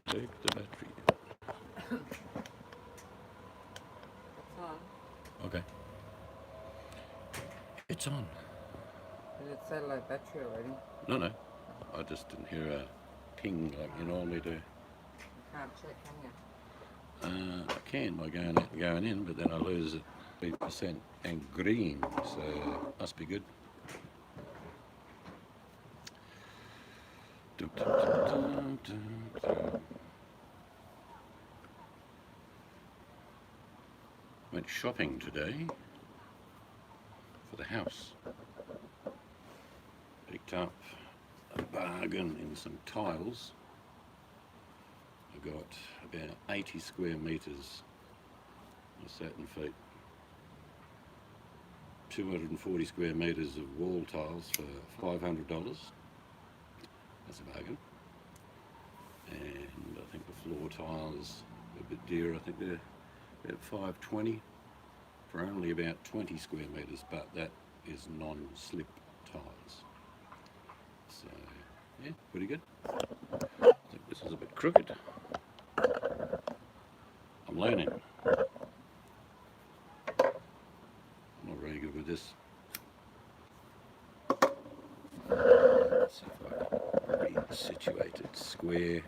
Take the battery. It's on. Okay. It's on. Did it say low battery already? No. I just didn't hear a ping like you normally do. You can't check, can you? I can by going in, but then I lose it 3% and green, so must be good. Dun, dun, dun, dun, dun. Went shopping today for the house. Picked up a bargain in some tiles. I got about 80 square metres of satin feet. 240 square metres of wall tiles for $500. That's a bargain. And I think the floor tiles are a bit dearer. I think they're about $520 for only about 20 square metres, but that is non-slip tiles. So, yeah, pretty good. I think this is a bit crooked. I'm learning. I'm not very good with this. Let's see if I can resituate it square.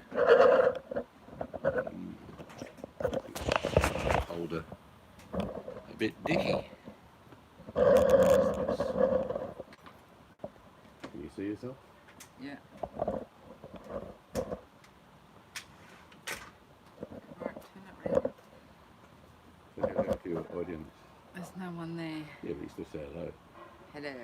Hold it a bit dicky. Can you see yourself? Yeah. Right, turn it round. Say hello to your audience. There's no one there. Yeah, but you still say hello. Hello.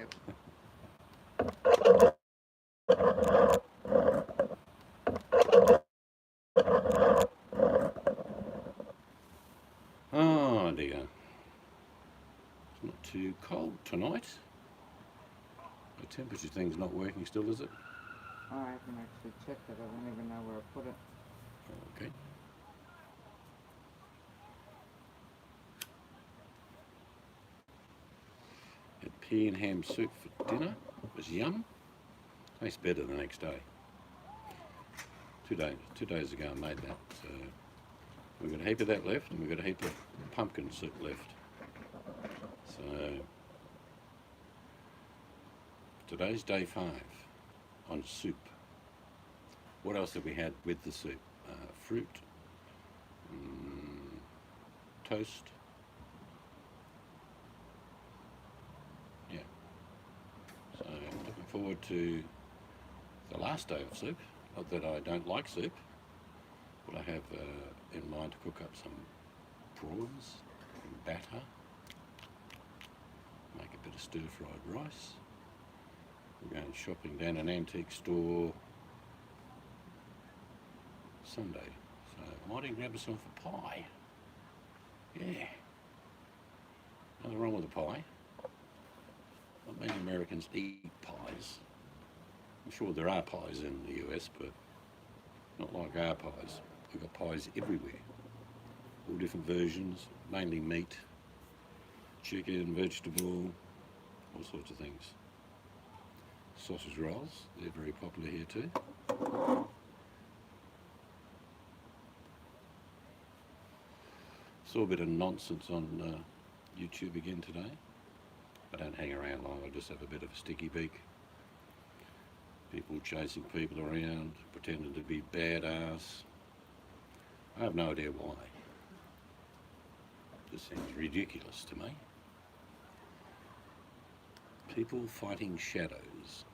Oh dear. It's not too cold tonight. The temperature thing's not working still, is it? I haven't actually checked it. I don't even know where I put it. Okay. Had pea and ham soup for dinner. It was yum. Tastes better the next day. 2 days ago I made that. So we've got a heap of that left, and we've got a heap of pumpkin soup left. So today's day 5 on soup. What else have we had with the soup? Fruit, toast. Yeah. So I'm looking forward to the last day of soup. Not that I don't like soup, but I have in mind to cook up some prawns and batter, make a bit of stir-fried rice. We're going shopping down an antique store Sunday, so I might even grab myself a pie. Yeah, nothing wrong with a pie. Not many Americans eat pies. I'm sure there are pies in the US, but not like our pies. We've got pies everywhere. All different versions, mainly meat, chicken, vegetable, all sorts of things. Sausage rolls, they're very popular here too. Saw a bit of nonsense on YouTube again today. I don't hang around long, I just have a bit of a sticky beak. People chasing people around, pretending to be badass. I have no idea why. It just seems ridiculous to me. People fighting shadows.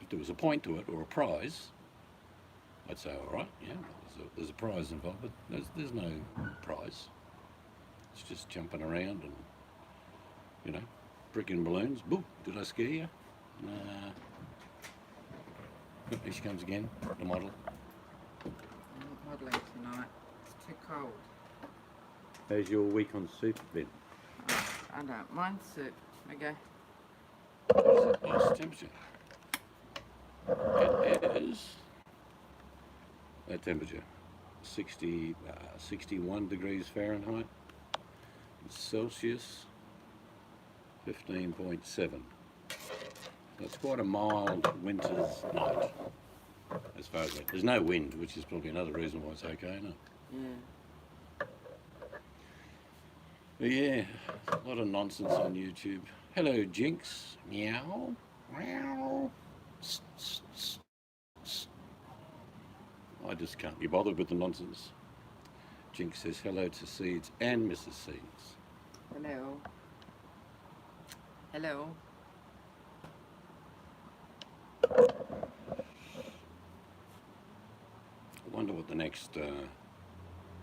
If there was a point to it or a prize, I'd say, all right, yeah, there's a prize involved, but there's no prize. It's just jumping around and, you know, bricking balloons. Boo, did I scare you? Nah. Here she comes again, the model. I'm not modelling tonight. It's too cold. How's your week on soup been? I don't mind soup. Okay. Nice temperature. It is that temperature, 61 degrees Fahrenheit, Celsius, 15.7. That's quite a mild winter's night. as far as that. There's no wind, which is probably another reason why it's okay, isn't it? Yeah. But yeah, a lot of nonsense on YouTube. Hello, Jinx. Meow. Meow. I just can't be bothered with the nonsense. Jinx says hello to Seeds and Mrs. Seeds. Hello. Hello. I wonder what the next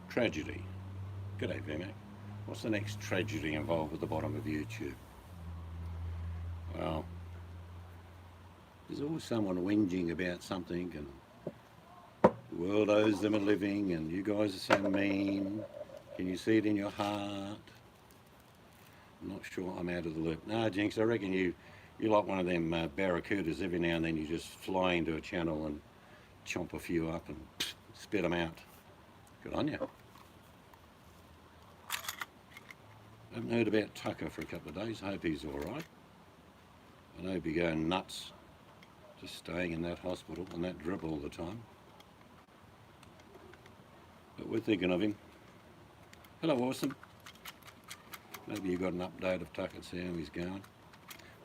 tragedy. G'day, VMAC. What's the next tragedy involved with the bottom of YouTube? Well, there's always someone whinging about something, and the world owes them a living, and you guys are so mean. Can you see it in your heart? I'm not sure I'm out of the loop. No, Jinx, I reckon you're like one of them barracudas. Every now and then you just fly into a channel and chomp a few up and spit them out. Good on you. I haven't heard about Tucker for a couple of days. I hope he's all right. I know he'd be going nuts just staying in that hospital on that drip all the time. But we're thinking of him. Hello, Awesome. Maybe you got an update of Tucker, see how he's going.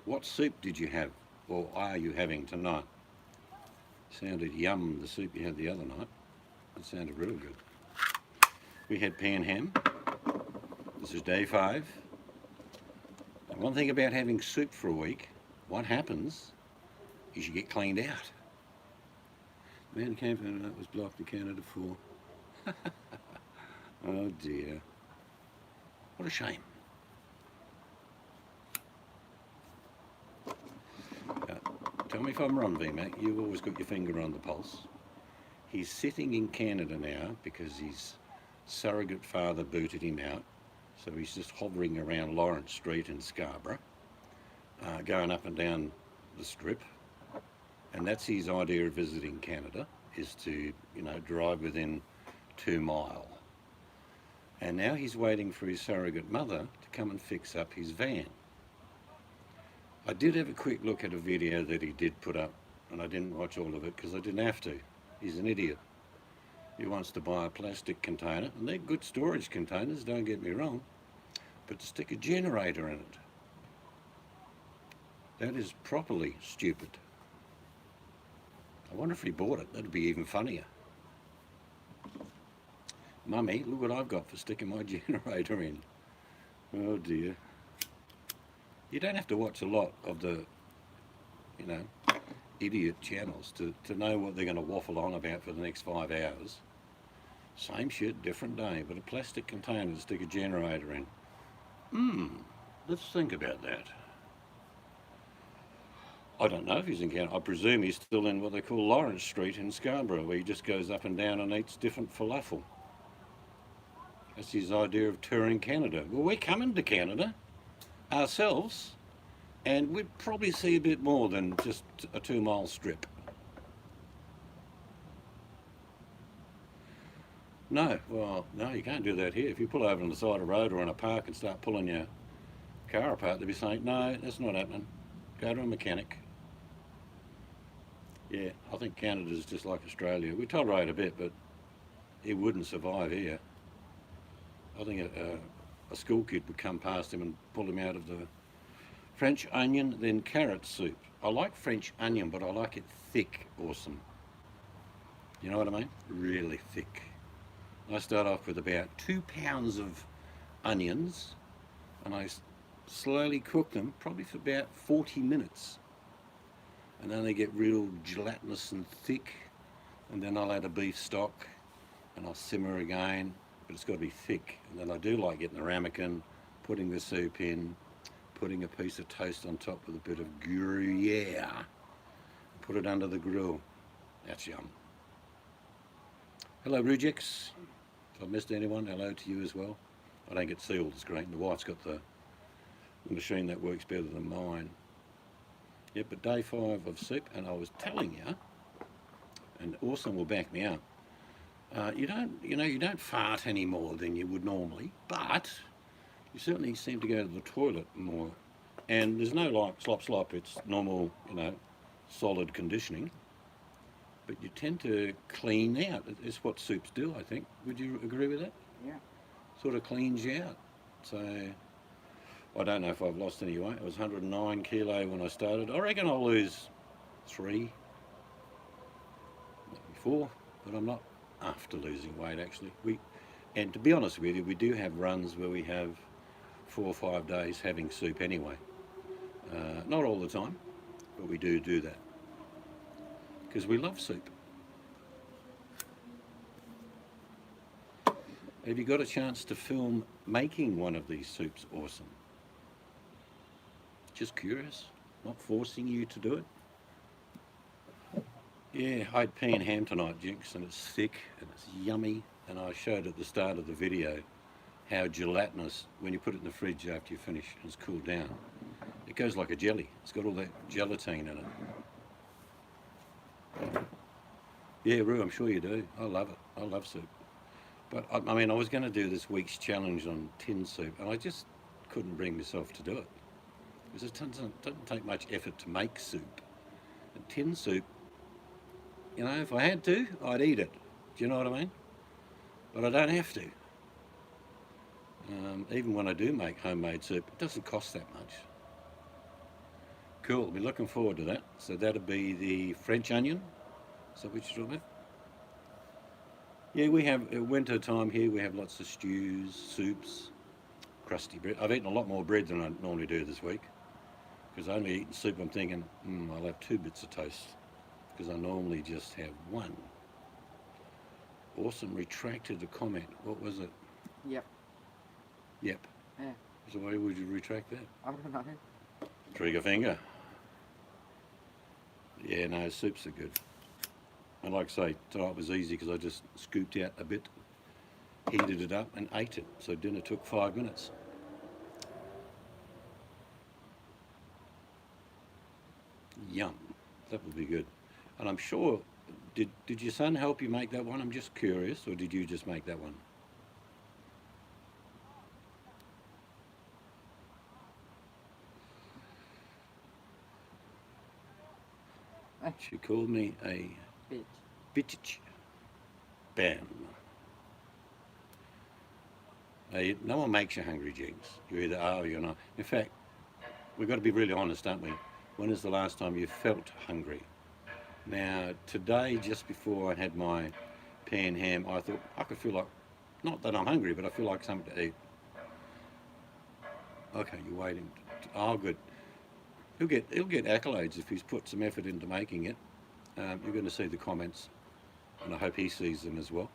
What soup did you have, or are you having tonight? Sounded yum, the soup you had the other night. It sounded real good. We had pan ham. This is day 5. And one thing about having soup for a week, what happens is you get cleaned out. The man who came from that was blocked accounted for. Oh dear. What a shame. Tell me if I'm wrong, VMAC. You've always got your finger on the pulse. He's sitting in Canada now because his surrogate father booted him out. So he's just hovering around Lawrence Street in Scarborough, going up and down the strip. And that's his idea of visiting Canada, is to, drive within 2 mile. And now he's waiting for his surrogate mother to come and fix up his van. I did have a quick look at a video that he did put up, and I didn't watch all of it because I didn't have to. He's an idiot. He wants to buy a plastic container, and they're good storage containers, don't get me wrong, but to stick a generator in it. That is properly stupid. I wonder if he bought it. That'd be even funnier. Mummy, look what I've got for sticking my generator in. Oh dear. You don't have to watch a lot of the, idiot channels to know what they're going to waffle on about for the next 5 hours. Same shit, different day, but a plastic container to stick a generator in. Let's think about that. I don't know if he's in Canada. I presume he's still in what they call Lawrence Street in Scarborough, where he just goes up and down and eats different falafel. That's his idea of touring Canada. Well, we're coming to Canada ourselves, and we'd probably see a bit more than just a 2 mile strip. No, well, no, you can't do that here. If you pull over on the side of the road or in a park and start pulling your car apart, they'll be saying, no, that's not happening. Go to a mechanic. Yeah, I think Canada's just like Australia. We tolerate a bit, but it wouldn't survive here. I think a school kid would come past him and pull him out of the French onion, then carrot soup. I like French onion, but I like it thick. Awesome. You know what I mean? Really thick. I start off with about 2 pounds of onions, and I slowly cook them, probably for about 40 minutes. And then they get real gelatinous and thick, and then I'll add a beef stock, and I'll simmer again, but it's got to be thick. And then I do like getting the ramekin, putting the soup in, putting a piece of toast on top with a bit of Gruyere, put it under the grill. That's yum. Hello, Rujix. If I missed anyone, hello to you as well. I don't get to see all the screen. The wife's got the machine that works better than mine. Yeah, but day 5 of soup, and I was telling you, and Awesome will back me up, you don't fart any more than you would normally, but you certainly seem to go to the toilet more. And there's no like slop, it's normal, solid conditioning. but you tend to clean out. It's what soups do, I think. Would you agree with that? Yeah. Sort of cleans you out. So I don't know if I've lost any weight. I was 109 kilo when I started. I reckon I'll lose 3, maybe 4, but I'm not after losing weight actually. And to be honest with you, we do have runs where we have 4 or 5 days having soup anyway. Not all the time, but we do that because we love soup. Have you got a chance to film making one of these soups? Awesome. Just curious, not forcing you to do it. Yeah, I had pea and ham tonight, Jinx, and it's thick and it's yummy. And I showed at the start of the video how gelatinous, when you put it in the fridge after you finish and it's cooled down, it goes like a jelly. It's got all that gelatine in it. Yeah, Roo, I'm sure you do. I love it. I love soup. But I mean, I was going to do this week's challenge on tin soup, and I just couldn't bring myself to do it. Because it doesn't take much effort to make soup. And tin soup, you know, if I had to, I'd eat it. Do you know what I mean? But I don't have to. Even when I do make homemade soup, it doesn't cost that much. Cool, I'll be looking forward to that. So that'll be the French onion. Is that what you're talking about? Yeah, we have, at winter time here, we have lots of stews, soups, crusty bread. I've eaten a lot more bread than I normally do this week. Because I only eaten soup, I'm thinking, I'll have 2 bits of toast. Because I normally just have 1. Awesome, retracted the comment. What was it? Yep. Yep. Yeah. So why would you retract that? I don't know. Trigger finger. Yeah, no, soups are good. And like I say, tonight was easy because I just scooped out a bit, heated it up and ate it. So dinner took 5 minutes. Yum. That would be good. And I'm sure, did your son help you make that one? I'm just curious, or did you just make that one? She called me a bitch. Bam. Hey, no one makes you hungry, Jinx. You either are or you're not. In fact, we've got to be really honest, don't we? When is the last time you felt hungry? Now, today, just before I had my pea and ham, I thought I could feel like, not that I'm hungry, but I feel like something to eat. Okay, you're waiting. Oh, good. He'll get accolades if he's put some effort into making it. You're going to see the comments, and I hope he sees them as well.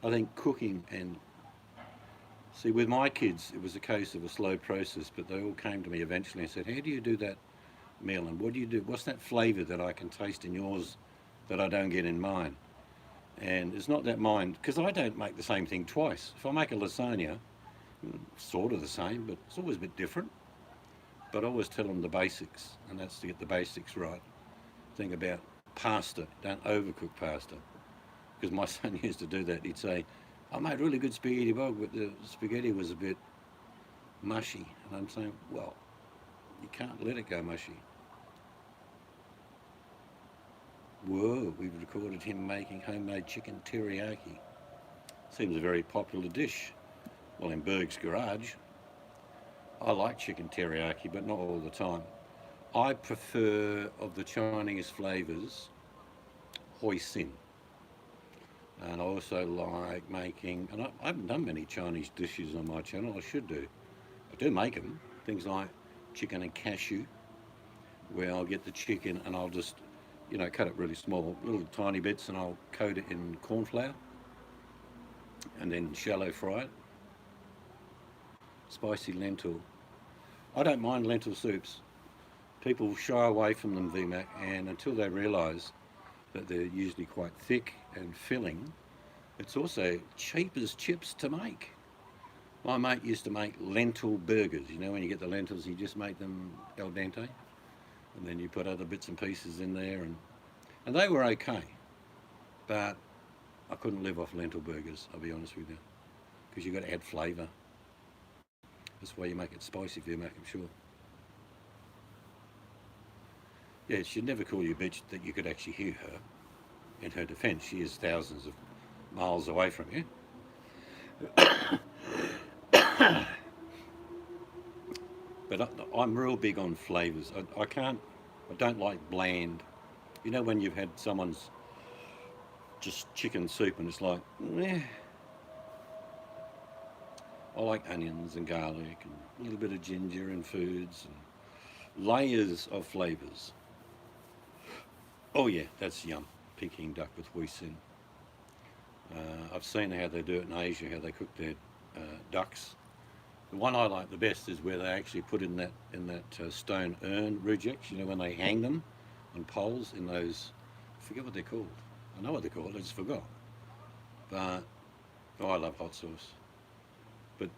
I think cooking and... See, with my kids, it was a case of a slow process, but they all came to me eventually and said, how do you do that meal, and what do you do? What's that flavour that I can taste in yours that I don't get in mine? And it's not that mine, because I don't make the same thing twice. If I make a lasagna, sort of the same, but it's always a bit different. But I always tell them the basics, and that's to get the basics right. Think about pasta, don't overcook pasta. Because my son used to do that. He'd say, I made really good spaghetti bog, but the spaghetti was a bit mushy. And I'm saying, well, you can't let it go mushy. Whoa, we've recorded him making homemade chicken teriyaki. Seems a very popular dish. Well, in Berg's garage. I like chicken teriyaki, but not all the time. I prefer, of the Chinese flavours, hoisin. And I also like making, and I haven't done many Chinese dishes on my channel, I should do. I do make them, things like chicken and cashew, where I'll get the chicken and I'll just, you know, cut it really small, little tiny bits, and I'll coat it in corn flour and then shallow fry it. Spicy lentil. I don't mind lentil soups. People shy away from them, VMAC, and until they realise that they're usually quite thick and filling, it's also cheap as chips to make. My mate used to make lentil burgers. You know, when you get the lentils, you just make them al dente, and then you put other bits and pieces in there, and they were okay. But I couldn't live off lentil burgers, I'll be honest with you, because you've got to add flavour. That's why you make it spicy, VMAC, I'm sure. Yeah, she'd never call you a bitch that you could actually hear her. In her defence, she is thousands of miles away from you. But I'm real big on flavours. I don't like bland. You know when you've had someone's just chicken soup and it's like, eh. I like onions and garlic and a little bit of ginger and foods and layers of flavours. Oh yeah, that's yum. Peking duck with hoisin. I've seen how they do it in Asia, how they cook their ducks. The one I like the best is where they actually put in that stone urn rejects. You know when they hang them on poles in those. I forget what they're called. I know what they're called. I just forgot. But oh, I love hot sauce. But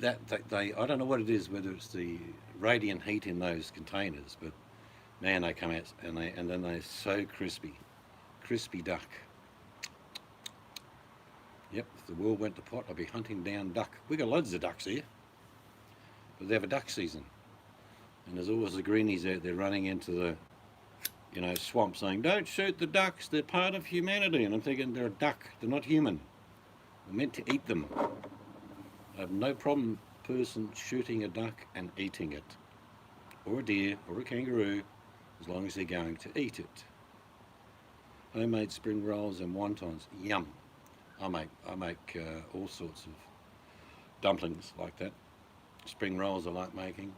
they I don't know what it is. Whether it's the radiant heat in those containers, but man, they come out and then they're so crispy, crispy duck. Yep, if the world went to pot, I'd be hunting down duck. We got loads of ducks here, but they have a duck season, and there's always the greenies out there running into the, swamp saying, "Don't shoot the ducks. They're part of humanity." And I'm thinking, they're a duck. They're not human. We're meant to eat them. I have no problem person shooting a duck and eating it, or a deer, or a kangaroo, as long as they're going to eat it. Homemade spring rolls and wontons, yum. I make all sorts of dumplings like that. Spring rolls I like making.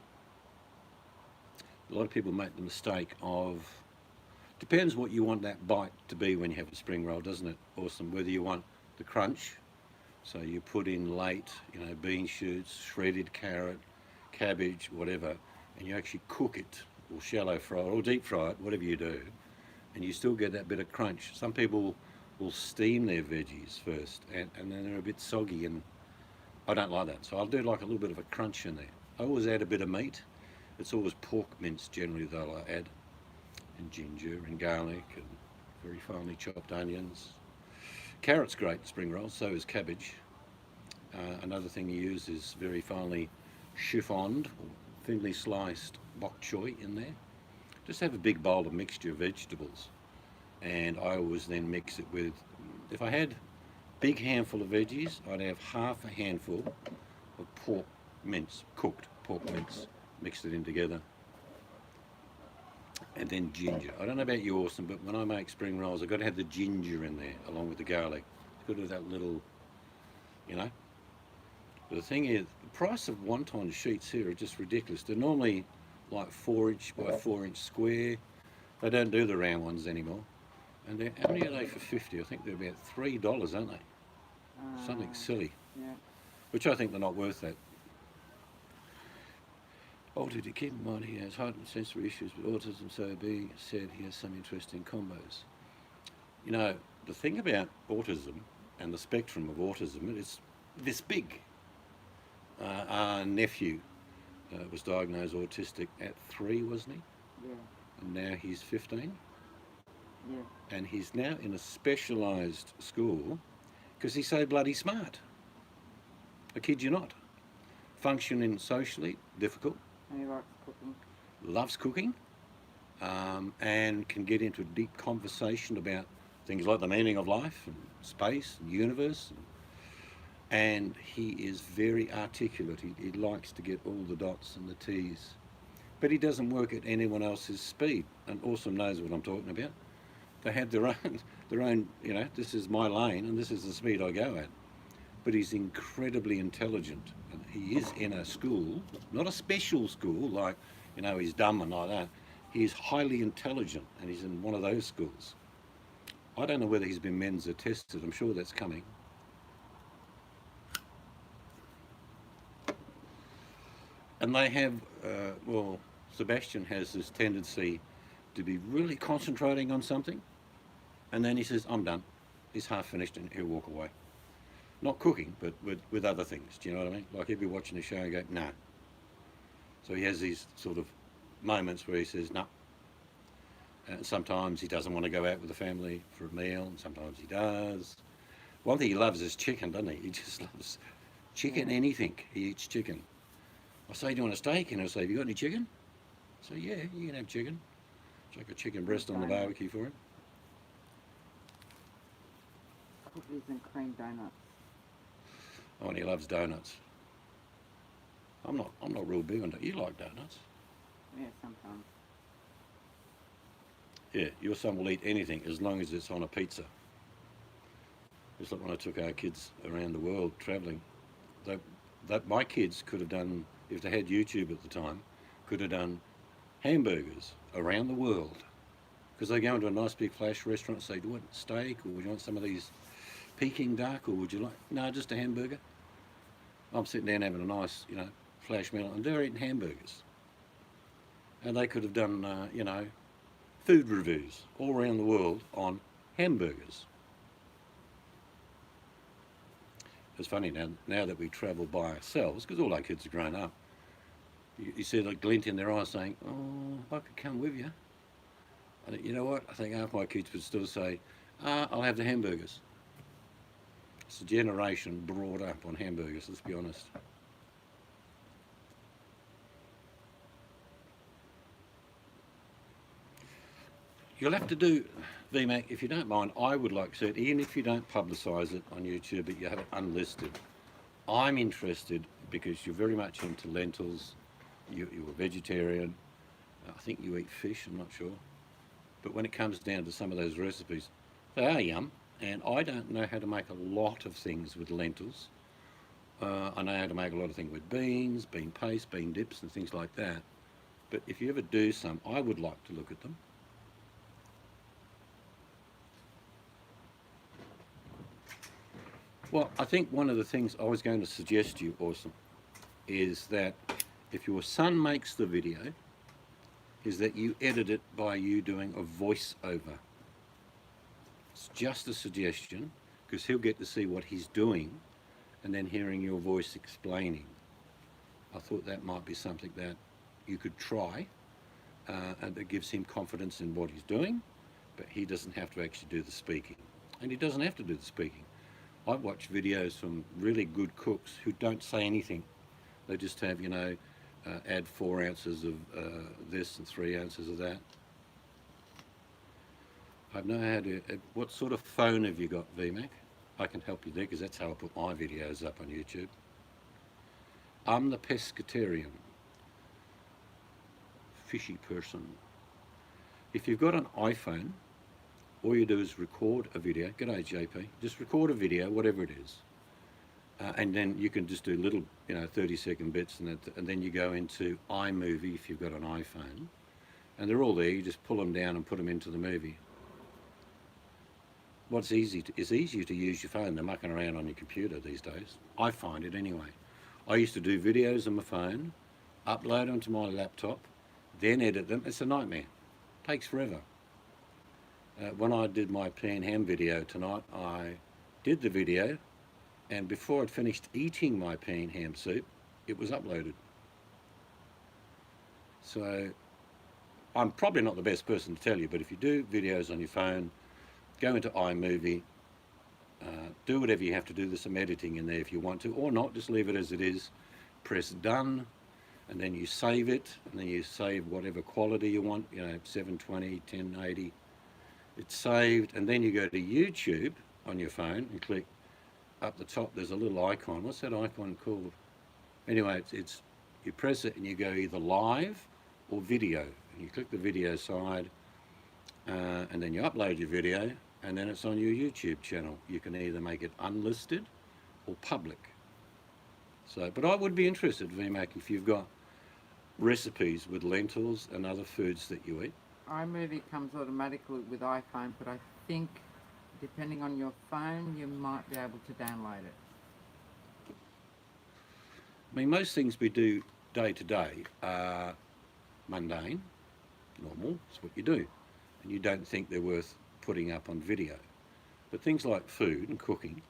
A lot of people make the mistake of, depends what you want that bite to be when you have a spring roll, doesn't it? Awesome. Whether you want the crunch, so you put in late, bean shoots, shredded carrot, cabbage, whatever, and you actually cook it, or shallow fry it, or deep fry it, whatever you do, and you still get that bit of crunch. Some people will steam their veggies first, and then they're a bit soggy, and I don't like that. So I'll do like a little bit of a crunch in there. I always add a bit of meat. It's always pork mince generally that I add, and ginger and garlic and very finely chopped onions. Carrot's great spring rolls, so is cabbage. Another thing you use is very finely chiffoned or thinly sliced bok choy in there. Just have a big bowl of mixture of vegetables, and I always then mix it with, if I had big handful of veggies, I'd have half a handful of pork mince, cooked pork mince, mixed it in together, and then ginger. I don't know about you, Orson, but when I make spring rolls, I've got to have the ginger in there along with the garlic. It's got to have that little, But the thing is, the price of wonton sheets here are just ridiculous. They're normally like 4-inch by 4-inch square. They don't do the round ones anymore. And how many are they for 50? I think they're about $3, aren't they? Something silly. Yeah. Which I think they're not worth that. Alter, to keep in mind he has heightened sensory issues with autism, so being said he has some interesting combos. The thing about autism and the spectrum of autism, it's this big. Our nephew was diagnosed autistic at 3, wasn't he? Yeah. And now he's 15. Yeah. And he's now in a specialised school because he's so bloody smart. I kid you not. Functioning socially, difficult. And he likes cooking. Loves cooking, and can get into a deep conversation about things like the meaning of life and space and universe. And he is very articulate. He likes to get all the dots and the T's. But he doesn't work at anyone else's speed. And Awesome knows what I'm talking about. They have their own, this is my lane and this is the speed I go at. But he's incredibly intelligent. And he is in a school, not a special school like, he's dumb and like that. He's highly intelligent and he's in one of those schools. I don't know whether he's been Mensa tested. I'm sure that's coming. And they have, Sebastian has this tendency to be really concentrating on something, and then he says, "I'm done." He's half finished and he'll walk away. Not cooking, but with other things. Do you know what I mean? Like he'll be watching a show and go, "No." So he has these sort of moments where he says, "No." And sometimes he doesn't want to go out with the family for a meal, and sometimes he does. One thing he loves is chicken, doesn't he? He just loves chicken, anything. He eats chicken. I say, "Do you want a steak?" And he'll say, "Have you got any chicken?" I say, "Yeah, you can have chicken." Chuck a chicken breast on the Donuts. barbecue for him. Cookies and cream donuts. Oh, and he loves donuts. I'm not real big on donuts. You like donuts? Yeah, sometimes. Yeah, your son will eat anything as long as it's on a pizza. Just like when I took our kids around the world travelling, that my kids could have done, if they had YouTube at the time, could have done hamburgers around the world. Because they go into a nice big flash restaurant and say, do you want steak, or would you want some of these Peking duck, or would you like, no, just a hamburger? I'm sitting down having a nice, flash meal, and they're eating hamburgers. And they could have done, food reviews all around the world on hamburgers. It's funny now that we travel by ourselves, because all our kids are grown up, you see the glint in their eyes saying, oh, I could come with you. And you know what? I think half my kids would still say, I'll have the hamburgers. It's a generation brought up on hamburgers, let's be honest. You'll have to do, VMAC, if you don't mind, I would like to, even if you don't publicise it on YouTube, but you have it unlisted, I'm interested because you're very much into lentils, you're a vegetarian, I think you eat fish, I'm not sure. But when it comes down to some of those recipes, they are yum, and I don't know how to make a lot of things with lentils. I know how to make a lot of things with beans, bean paste, bean dips and things like that. But if you ever do some, I would like to look at them. Well, I think one of the things I was going to suggest to you, Awesome, is that if your son makes the video, is that you edit it by you doing a voiceover. It's just a suggestion, because he'll get to see what he's doing and then hearing your voice explaining. I thought that might be something that you could try, and that gives him confidence in what he's doing, but he doesn't have to actually do the speaking. And he doesn't have to do the speaking. I've watched videos from really good cooks who don't say anything. They just have, add 4 ounces of this and 3 ounces of that. I know how to, what sort of phone have you got, VMAC? I can help you there, because that's how I put my videos up on YouTube. I'm the pescatarian. Fishy person. If you've got an iPhone, all you do is record a video. G'day, JP. Just record a video, whatever it is. And then you can just do little, 30-second bits, and then you go into iMovie if you've got an iPhone. And they're all there. You just pull them down and put them into the movie. It's easier to use your phone than mucking around on your computer these days. I find it anyway. I used to do videos on my phone, upload them to my laptop, then edit them. It's a nightmare. Takes forever. When I did my pea and ham video tonight, I did the video, and before I'd finished eating my pea and ham soup, it was uploaded. So I'm probably not the best person to tell you, but if you do videos on your phone, go into iMovie, do whatever you have to do. There's some editing in there if you want to, or not, just leave it as it is. Press done, and then you save it, and then you save whatever quality you want, 720, 1080. It's saved, and then you go to YouTube on your phone and click up the top. There's a little icon. What's that icon called? Anyway, it's you press it and you go either live or video, and you click the video side, and then you upload your video, and then it's on your YouTube channel. You can either make it unlisted or public. So, but I would be interested, VMAC, if you've got recipes with lentils and other foods that you eat. iMovie comes automatically with iPhone, but I think depending on your phone, you might be able to download it. I mean, most things we do day to day are mundane, normal, it's what you do. And you don't think they're worth putting up on video. But things like food and cooking,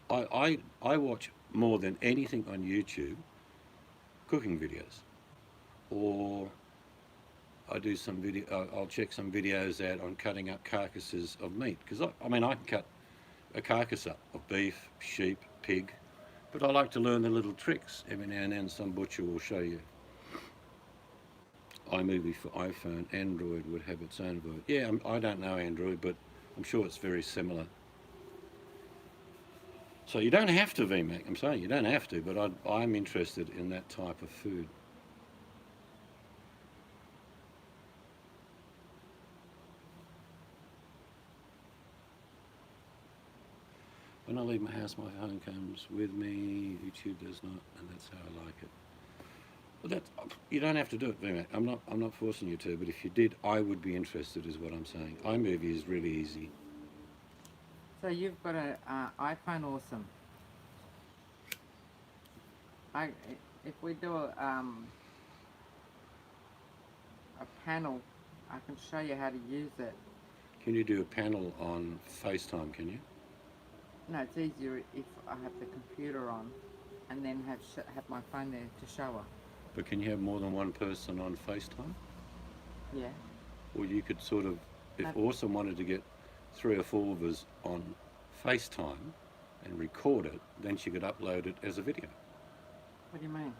I watch more than anything on YouTube cooking videos. Or I do some video, I'll check some videos out on cutting up carcasses of meat. Because I can cut a carcass up of beef, sheep, pig, but I like to learn the little tricks. Every now and then some butcher will show you. iMovie for iPhone, Android would have its own version. Yeah, I don't know Android, but I'm sure it's very similar. So you don't have to VMAC. I'm saying you don't have to, but I'm interested in that type of food. When I leave my house, my phone comes with me. YouTube does not, and that's how I like it. But that you don't have to do it, VMAC. I'm not forcing you to. But if you did, I would be interested, is what I'm saying. iMovie is really easy. So you've got a iPhone Awesome. If we do a panel, I can show you how to use it. Can you do a panel on FaceTime? Can you? No, it's easier if I have the computer on, and then have my phone there to show her. But can you have more than one person on FaceTime? Yeah. Or you could sort of, if Awesome wanted to get 3 or 4 of us on FaceTime and record it, then she could upload it as a video. What do you mean?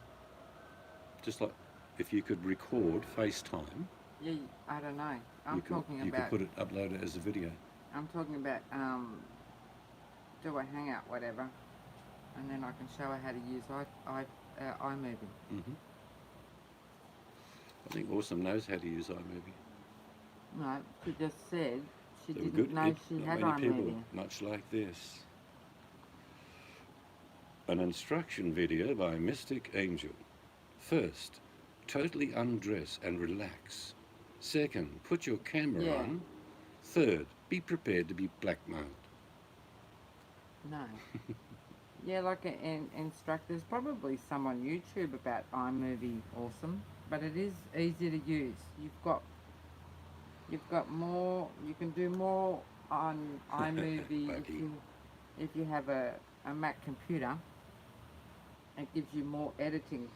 Just like if you could record FaceTime. Yeah, I don't know. You could put it, upload it as a video. I'm talking about do a hangout, whatever, and then I can show her how to use iMovie. Mm-hmm. I think Awesome knows how to use iMovie. No, she just said she They were didn't good. know she had Not many people, iMovie. much like this. An instruction video by Mystic Angel. First, totally undress and relax. Second, put your camera on. Third, be prepared to be blackmailed. No. Yeah, like an instructor. There's probably some on YouTube about iMovie Awesome, but it is easy to use. You've got more. You can do more on iMovie if you have a Mac computer. It gives you more editing.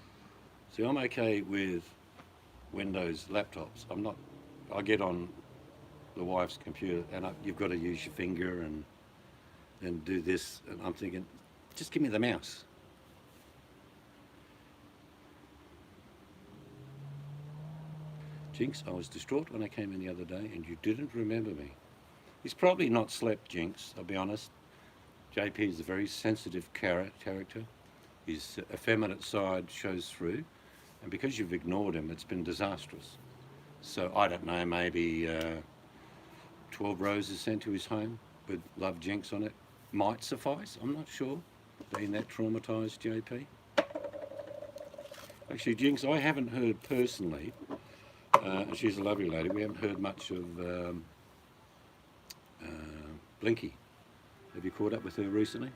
See, I'm okay with Windows laptops. I'm not. I get on the wife's computer, and you've got to use your finger and do this, and I'm thinking, just give me the mouse. Jinx, I was distraught when I came in the other day, and you didn't remember me. He's probably not slept, Jinx, I'll be honest. JP is a very sensitive character. His effeminate side shows through, and because you've ignored him, it's been disastrous. So, I don't know, maybe 12 roses sent to his home with Love Jinx on it might suffice. I'm not sure, being that traumatised, JP. Actually, Jinx, I haven't heard personally, she's a lovely lady, we haven't heard much of Blinky. Have you caught up with her recently?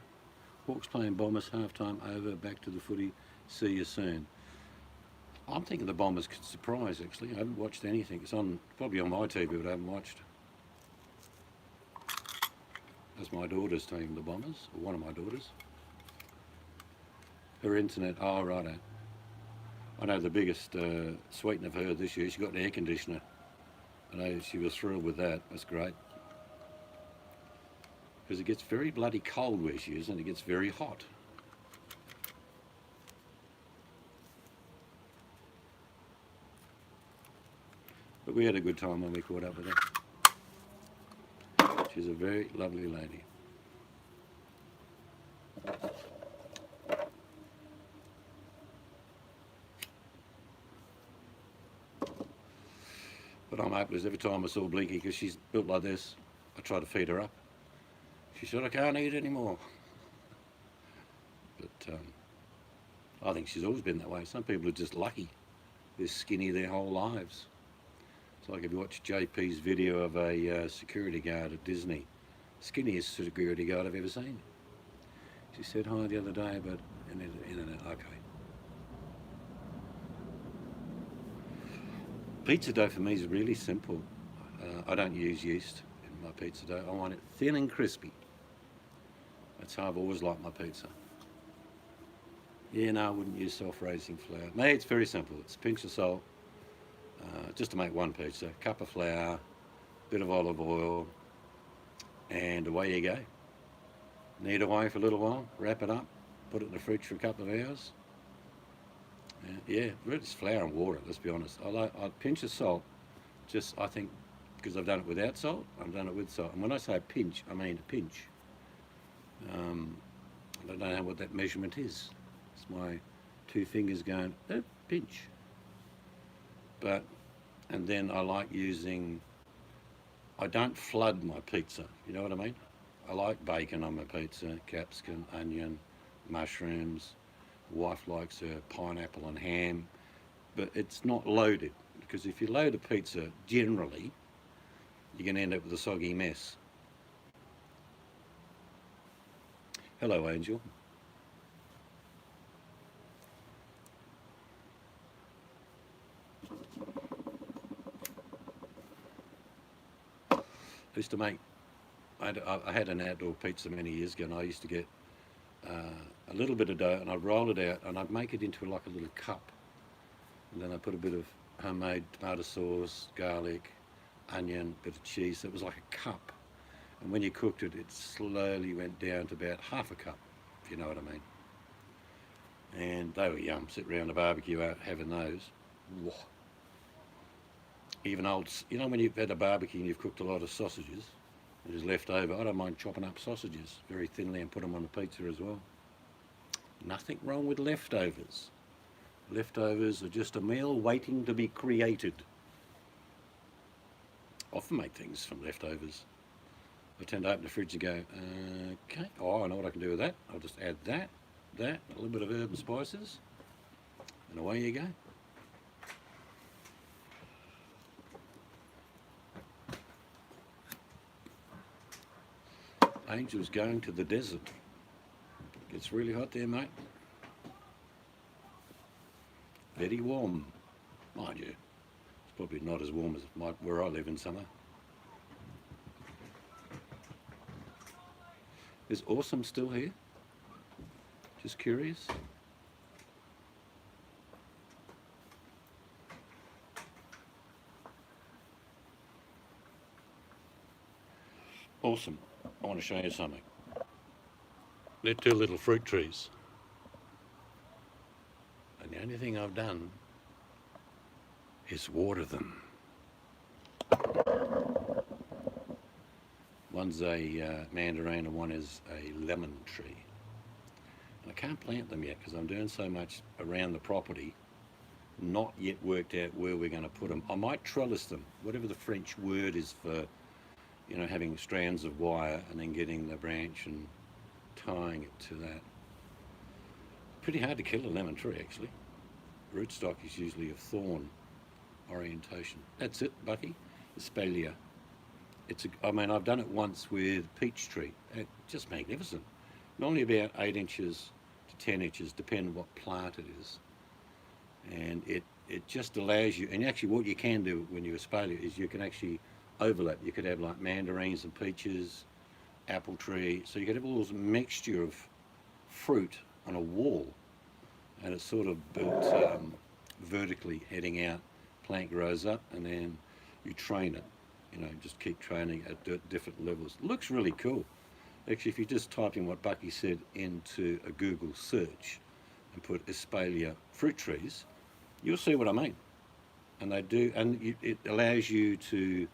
Hawks playing Bombers, half-time over, back to the footy, see you soon. I'm thinking the Bombers could surprise, actually. I haven't watched anything. It's probably on my TV, but I haven't watched. That's my daughter's team, the Bombers, or one of my daughters. Her internet, oh righto. I know the biggest sweetener for her this year, she got an air conditioner. I know she was thrilled with that, that's great. Because it gets very bloody cold where she is, and it gets very hot. But we had a good time when we caught up with her. She's a very lovely lady. But I'm hopeless every time I saw Blinky, because she's built like this. I try to feed her up. She said, I can't eat anymore. But I think she's always been that way. Some people are just lucky. They're skinny their whole lives. It's like if you watch JP's video of a security guard at Disney. Skinniest security guard I've ever seen. She said hi the other day, but in the internet, okay. Pizza dough for me is really simple. I don't use yeast in my pizza dough. I want it thin and crispy. That's how I've always liked my pizza. Yeah, no, I wouldn't use self-raising flour. Me, it's very simple. It's a pinch of salt, just to make one pizza, cup of flour, bit of olive oil, and away you go. Knead away for a little while, wrap it up, put it in the fridge for a couple of hours, Yeah, really just flour and water, let's be honest. I pinch of salt, just, I think, because I've done it without salt, I've done it with salt. And when I say pinch, I mean a pinch. Um, I don't know what that measurement is. It's my two fingers going, pinch. But, and then I like using, I don't flood my pizza, you know what I mean? I like bacon on my pizza, capsicum, onion, mushrooms. Wife likes her pineapple and ham, but it's not loaded, because if you load a pizza, generally, you're going to end up with a soggy mess. Hello, Angel. I used to make, I had an outdoor pizza many years ago, and I used to get a little bit of dough, and I'd roll it out, and I'd make it into like a little cup. And then I put a bit of homemade tomato sauce, garlic, onion, bit of cheese. So it was like a cup. And when you cooked it, it slowly went down to about half a cup, if you know what I mean. And they were yum. Sit around the barbecue out having those. Whoa. Even old, you know, when you've had a barbecue and you've cooked a lot of sausages, and is left over, I don't mind chopping up sausages very thinly and put them on the pizza as well. Nothing wrong with leftovers. Leftovers are just a meal waiting to be created. I often make things from leftovers. I tend to open the fridge and go, okay, oh, I know what I can do with that. I'll just add that, a little bit of herb and spices, and away you go. Angel's going to the desert. Gets really hot there, mate. Very warm, mind you. It's probably not as warm as where I live in summer. Is Awesome still here? Just curious. Awesome. I want to show you something. They're two little fruit trees. And the only thing I've done is water them. One's a mandarin and one is a lemon tree. And I can't plant them yet because I'm doing so much around the property, not yet worked out where we're going to put them. I might trellis them, whatever the French word is for, you know, having strands of wire and then getting the branch and tying it to that. Pretty hard to kill a lemon tree, actually. Rootstock is usually of thorn orientation. That's it, Bucky. Espalier. I mean, I've done it once with peach tree. It's just magnificent. Normally about 8 inches to 10 inches, depending on what plant it is. And it just allows you, and actually what you can do when you espalier is you can actually overlap. You could have like mandarins and peaches, apple tree. So you could have all this mixture of fruit on a wall, and it's sort of built vertically heading out. Plant grows up, and then you train it. You know, just keep training at different levels. It looks really cool. Actually, if you just type in what Bucky said into a Google search and put espalier fruit trees, you'll see what I mean. And they do, and it allows you to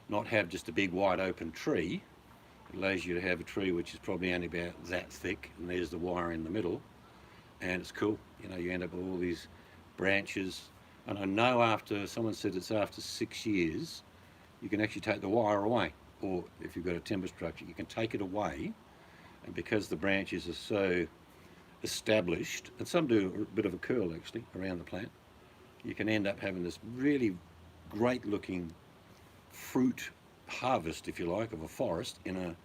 not have just a big wide open tree. It allows you to have a tree which is probably only about that thick, and there's the wire in the middle, and it's cool. You know, you end up with all these branches. And I know after, someone said it's after 6 years, you can actually take the wire away, or if you've got a timber structure, you can take it away, and because the branches are so established, and some do a bit of a curl actually around the plant, you can end up having this really great looking fruit harvest, if you like, of a forest in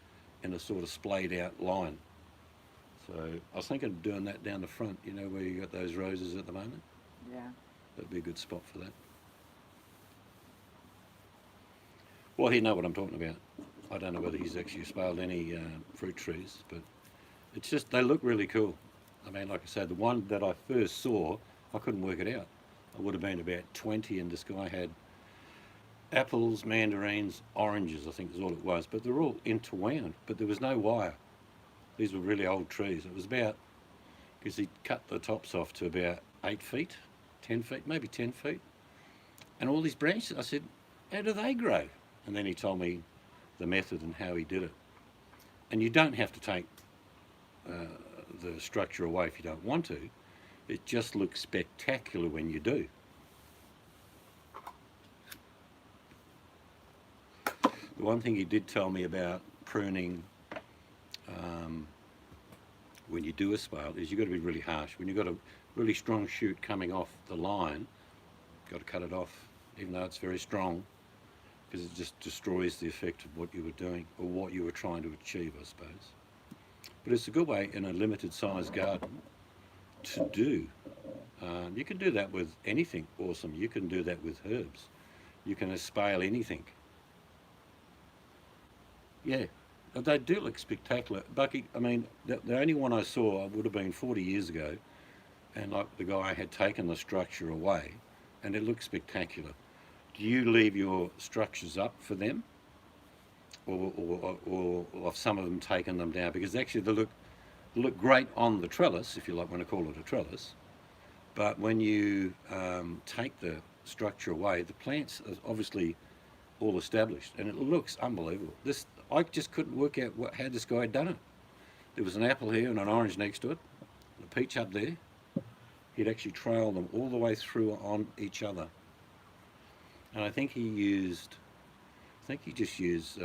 a sort of splayed out line. So I was thinking of doing that down the front, you know, where you got those roses at the moment. Yeah. That'd be a good spot for that. Well, he'd know what I'm talking about. I don't know whether he's actually spaled any fruit trees, but it's just, they look really cool. I mean, like I said, the one that I first saw, I couldn't work it out. I would have been about 20, and this guy had apples, mandarins, oranges, I think is all it was, but they're all interwound, but there was no wire. These were really old trees. It was about, because he cut the tops off to about 8 feet, 10 feet, maybe 10 feet. And all these branches, I said, how do they grow? And then he told me the method and how he did it. And you don't have to take the structure away if you don't want to. It just looks spectacular when you do. The one thing he did tell me about pruning when you do a spale is you've got to be really harsh. When you've got a really strong shoot coming off the line, you've got to cut it off, even though it's very strong, because it just destroys the effect of what you were doing or what you were trying to achieve, I suppose. But it's a good way in a limited size garden to do. You can do that with anything awesome. You can do that with herbs. You can spale anything. Yeah, they do look spectacular. Bucky, I mean, the only one I saw would have been 40 years ago, and like the guy had taken the structure away, and it looked spectacular. Do you leave your structures up for them, or have some of them taken them down? Because actually they look great on the trellis, if you like want to call it a trellis, but when you take the structure away, the plants are obviously all established, and it looks unbelievable. I just couldn't work out how this guy had done it. There was an apple here and an orange next to it, a peach up there. He'd actually trailed them all the way through on each other. And I think he just used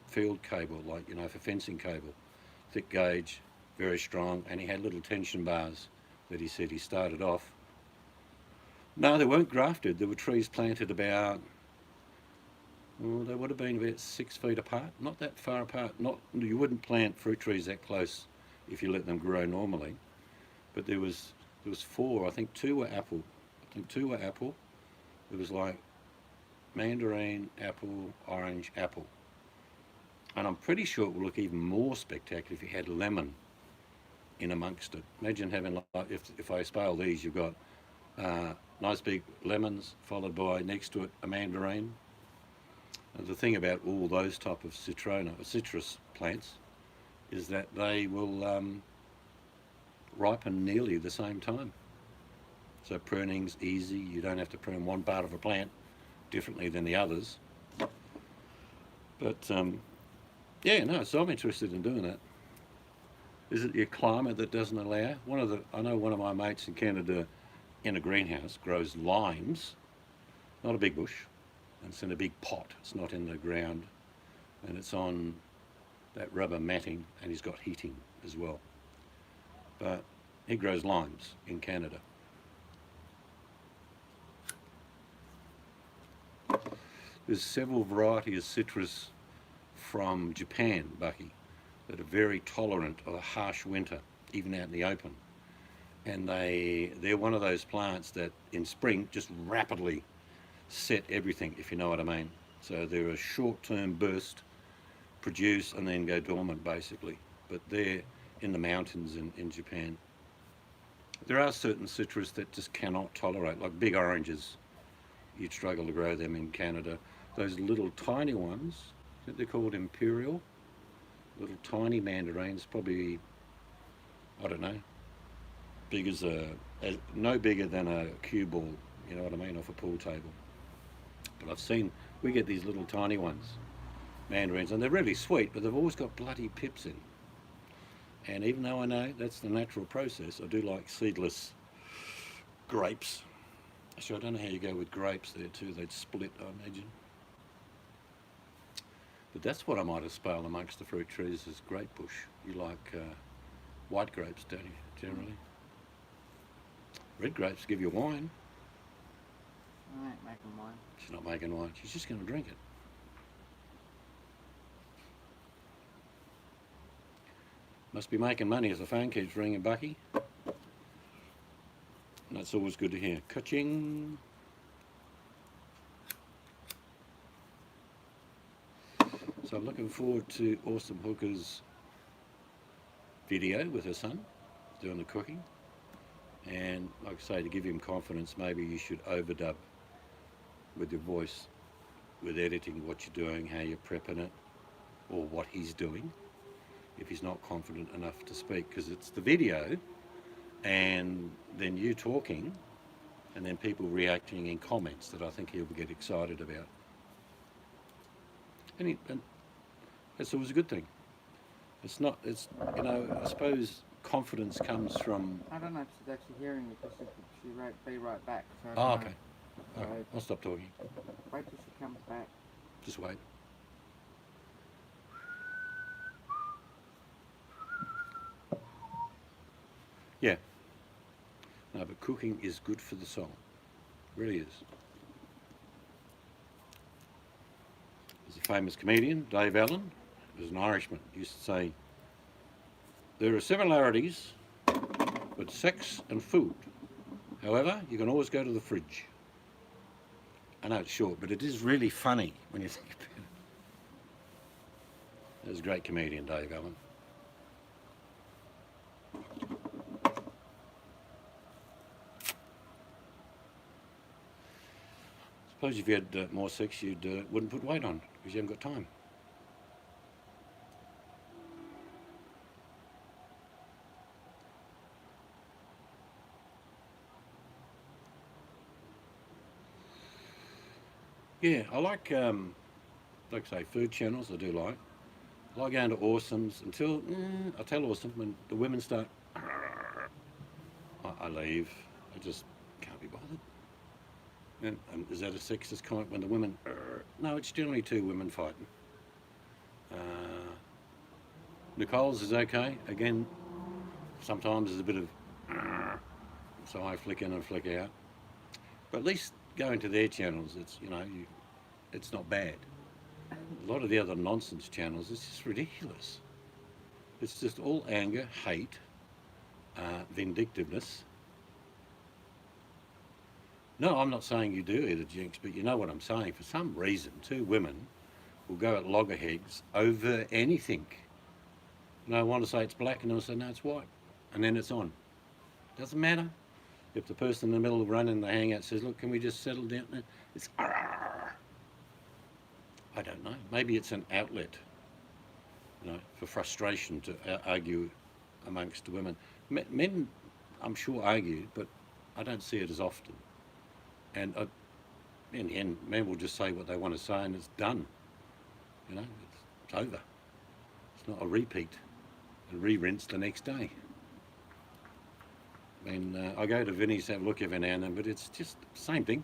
field cable, like, you know, for fencing cable. Thick gauge, very strong, and he had little tension bars that he said he started off. No, they weren't grafted. There were trees planted about, well, they would have been about 6 feet apart, not that far apart. You wouldn't plant fruit trees that close if you let them grow normally. But there was 4. I think 2 were apple. It was like mandarin, apple, orange, apple. And I'm pretty sure it will look even more spectacular if you had lemon in amongst it. Imagine having, like, if I spale these, you've got nice big lemons followed by next to it a mandarin. The thing about all those type of citrus plants is that they will ripen nearly the same time. So pruning's easy. You don't have to prune one part of a plant differently than the others. But yeah, no, so I'm interested in doing that. Is it your climate that doesn't allow? I know one of my mates in Canada in a greenhouse grows limes, not a big bush. It's in a big pot. It's not in the ground, and it's on that rubber matting, and he's got heating as well. But he grows limes in Canada. There's several varieties of citrus from Japan, Bucky, that are very tolerant of a harsh winter, even out in the open. And they're one of those plants that in spring just rapidly set everything, if you know what I mean. So they're a short-term burst, produce and then go dormant basically. But they're in the mountains in Japan. There are certain citrus that just cannot tolerate, like big oranges. You'd struggle to grow them in Canada. Those little tiny ones, I think they're called imperial, little tiny mandarins, probably, I don't know, big as no bigger than a cue ball, you know what I mean, off a pool table. But we get these little tiny ones, mandarins, and they're really sweet, but they've always got bloody pips in. And even though I know that's the natural process, I do like seedless grapes. Actually, I don't know how you go with grapes there too. They'd split, I imagine. But that's what I might have spaled amongst the fruit trees is grape bush. You like white grapes, don't you, generally? Red grapes give you wine. I ain't making wine. She's not making wine. She's just going to drink it. Must be making money as the phone keeps ringing, Bucky. And that's always good to hear. Ka-ching. So I'm looking forward to Awesome Hooker's video with her son doing the cooking. And like I say, to give him confidence, maybe you should overdub with your voice, with editing what you're doing, how you're prepping it, or what he's doing, if he's not confident enough to speak, because it's the video and then you talking and then people reacting in comments that I think he'll get excited about. And that's always a good thing. It's not, it's, I suppose confidence comes from... I don't know if she's actually hearing it because she wrote be right back. So I Oh, don't know. okay. All right, I'll stop talking. Wait till she comes back. Just wait. Yeah. No, but cooking is good for the soul. It really is. There's a famous comedian, Dave Allen, who was an Irishman, used to say, there are similarities with sex and food. However, you can always go to the fridge. I know it's short, but it is really funny when you think about it. There's a great comedian, Dave Allen. Suppose if you had more sex, you wouldn't put weight on because you haven't got time. Yeah, I like I say, food channels. I do like. I like going to Awesomes until I tell Awesome when the women start. I leave. I just can't be bothered. And is that a sexist comment when the women? No, it's generally two women fighting. Nicole's is okay. Again, sometimes there's a bit of. So I flick in and flick out. But at least going to their channels, it's it's not bad. A lot of the other nonsense channels, it's just ridiculous. It's just all anger, hate, vindictiveness. No, I'm not saying you do either, Jinx, but you know what I'm saying. For some reason, two women will go at loggerheads over anything. And I want to say it's black, and they'll say, no, it's white. And then it's on. Doesn't matter. If the person in the middle of running the hangout says, look, can we just settle down? It's I don't know. Maybe it's an outlet, for frustration to argue amongst the women. Men, I'm sure, argued, but I don't see it as often. And in the end, men will just say what they want to say, and it's done. It's over. It's not a repeat and re-rinse the next day. And I go to Vinnie's to have a look every now and then, but it's just the same thing.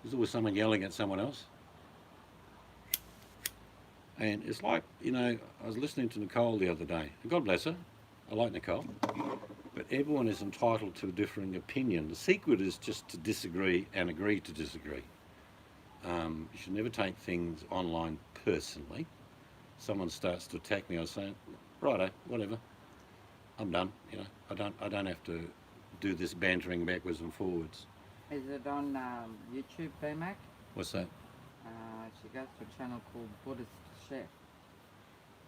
There's always someone yelling at someone else. And it's like, I was listening to Nicole the other day. God bless her. I like Nicole. But everyone is entitled to a differing opinion. The secret is just to disagree and agree to disagree. You should never take things online personally. Someone starts to attack me, I say, righto, whatever. I'm done. I don't have to do this bantering backwards and forwards. Is it on YouTube, BMAC? What's that? She goes to a channel called Buddhist Chef.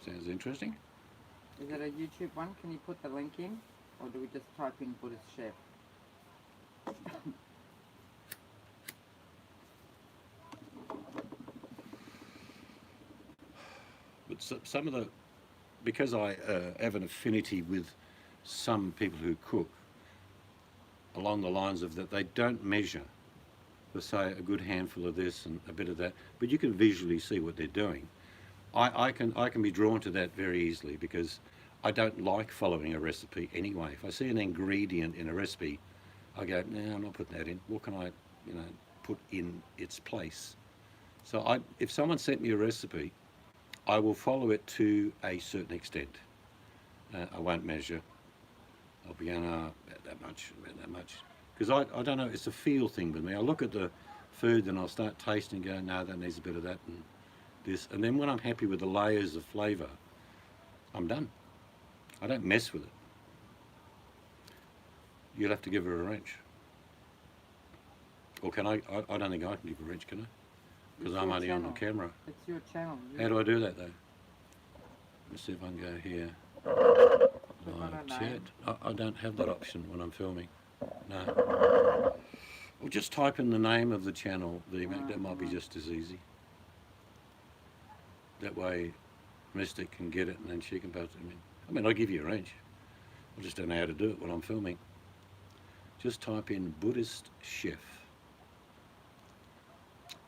Sounds interesting. Is it a YouTube one? Can you put the link in? Or do we just type in Buddhist Chef? But some of because I have an affinity with some people who cook, along the lines of that they don't measure, for say a good handful of this and a bit of that, but you can visually see what they're doing. I can be drawn to that very easily because I don't like following a recipe anyway. If I see an ingredient in a recipe, I go, no, I'm not putting that in. What can I, put in its place? So if someone sent me a recipe, I will follow it to a certain extent. I won't measure. I'll be going, about that much. Because I don't know, it's a feel thing with me. I look at the food and I'll start tasting and go, no, that needs a bit of that and this. And then when I'm happy with the layers of flavour, I'm done. I don't mess with it. You'll have to give her a wrench. Or can I don't think I can give her a wrench, can I? Because I'm only on the camera. It's your channel. How do I do that though? Let's see if I can go here. Chat. I don't have that option when I'm filming. No. Or just type in the name of the channel. That might be just as easy. That way Mystic can get it and then she can post it. I mean, I'll give you a wrench. I just don't know how to do it when I'm filming. Just type in Buddhist chef.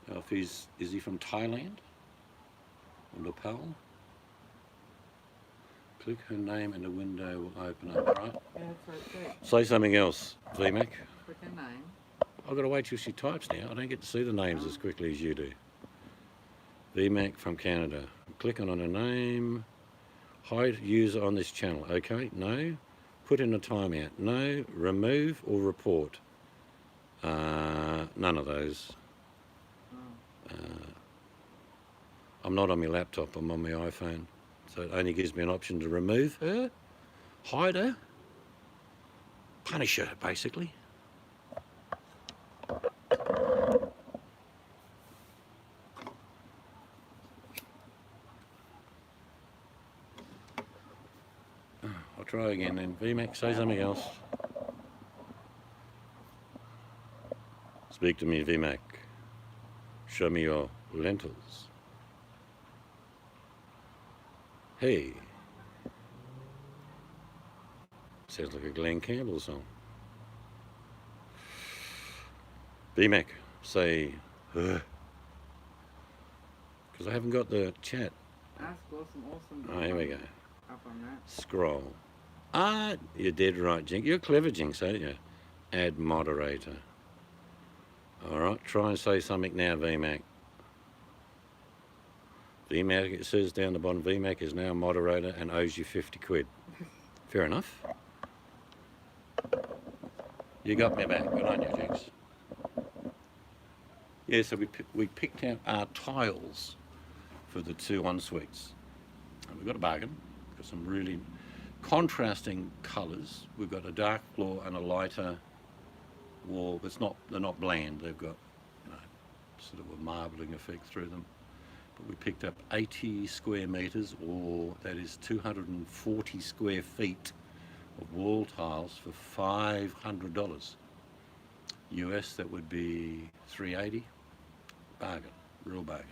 Now, if is he from Thailand or Nepal? Click her name and the window will open up, right? Yeah, that's right. Say something else, VMAC. Click her name. I've got to wait till she types now. I don't get to see the names as quickly as you do. VMAC from Canada. Clicking on her name. Hide user on this channel. Okay, no. Put in a timeout. No. Remove or report. None of those. I'm not on my laptop, I'm on my iPhone. So it only gives me an option to remove her, hide her, punish her, basically. I'll try again then. VMAC, say something else. Speak to me, VMAC. Show me your lentils. Hey. Sounds like a Glenn Campbell song. VMAC, say, because I haven't got the chat. Ask awesome. Oh, here we go. Up on that. Scroll. Ah, you're dead right, Jinx. You're clever, Jinx, aren't you? Add moderator. All right, try and say something now, VMAC. VMAC, it says down the bottom, VMAC is now a moderator and owes you 50 quid. Fair enough. You got me back. Good on you, Jinx. Yeah, so we picked out our tiles for the 2 ensuites. And we've got a bargain. We've got some really contrasting colours. We've got a dark floor and a lighter wall. They're not bland. They've got, sort of a marbling effect through them. But we picked up 80 square metres, or that is 240 square feet of wall tiles for $500. US, that would be $380. Bargain, real bargain.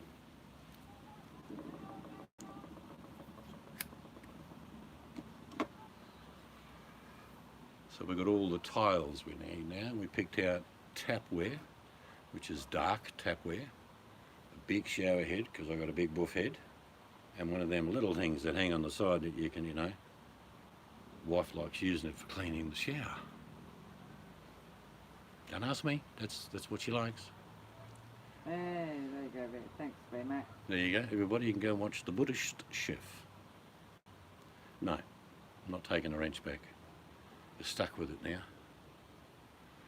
So we've got all the tiles we need now. We picked out tapware, which is dark tapware, a big shower head, because I've got a big buff head, and one of them little things that hang on the side that you can, wife likes using it for cleaning the shower. Don't ask me, that's what she likes. Hey, there you go, Vic. Thanks, VMAC. There you go, everybody, you can go and watch The Buddhist Chef. No, I'm not taking the wrench back. You're stuck with it now.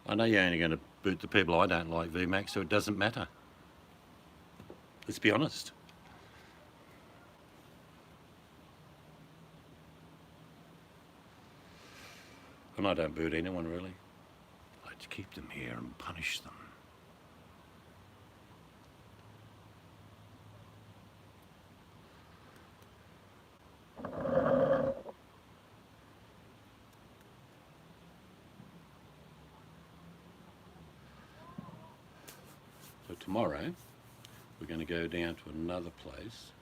I know you're only going to boot the people I don't like, VMAC, so it doesn't matter. Let's be honest. And I don't boot anyone, really. I like to keep them here and punish them. So tomorrow, we're going to go down to another place.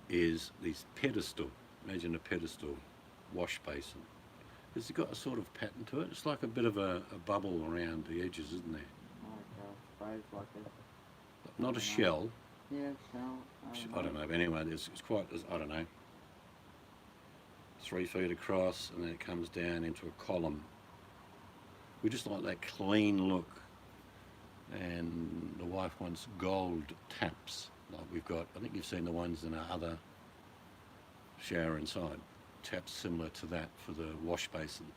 Is this pedestal. Imagine a pedestal wash basin. It's got a sort of pattern to it. It's like a bit of a bubble around the edges, isn't there? Oh, I suppose like a... Not a shell. Yeah, shell. I don't know, but anyway, it's quite, I don't know, 3 feet across, and then it comes down into a column. We just like that clean look, and the wife wants gold taps, like we've got. I think you've seen the ones in our other shower inside. Taps similar to that for the wash basin.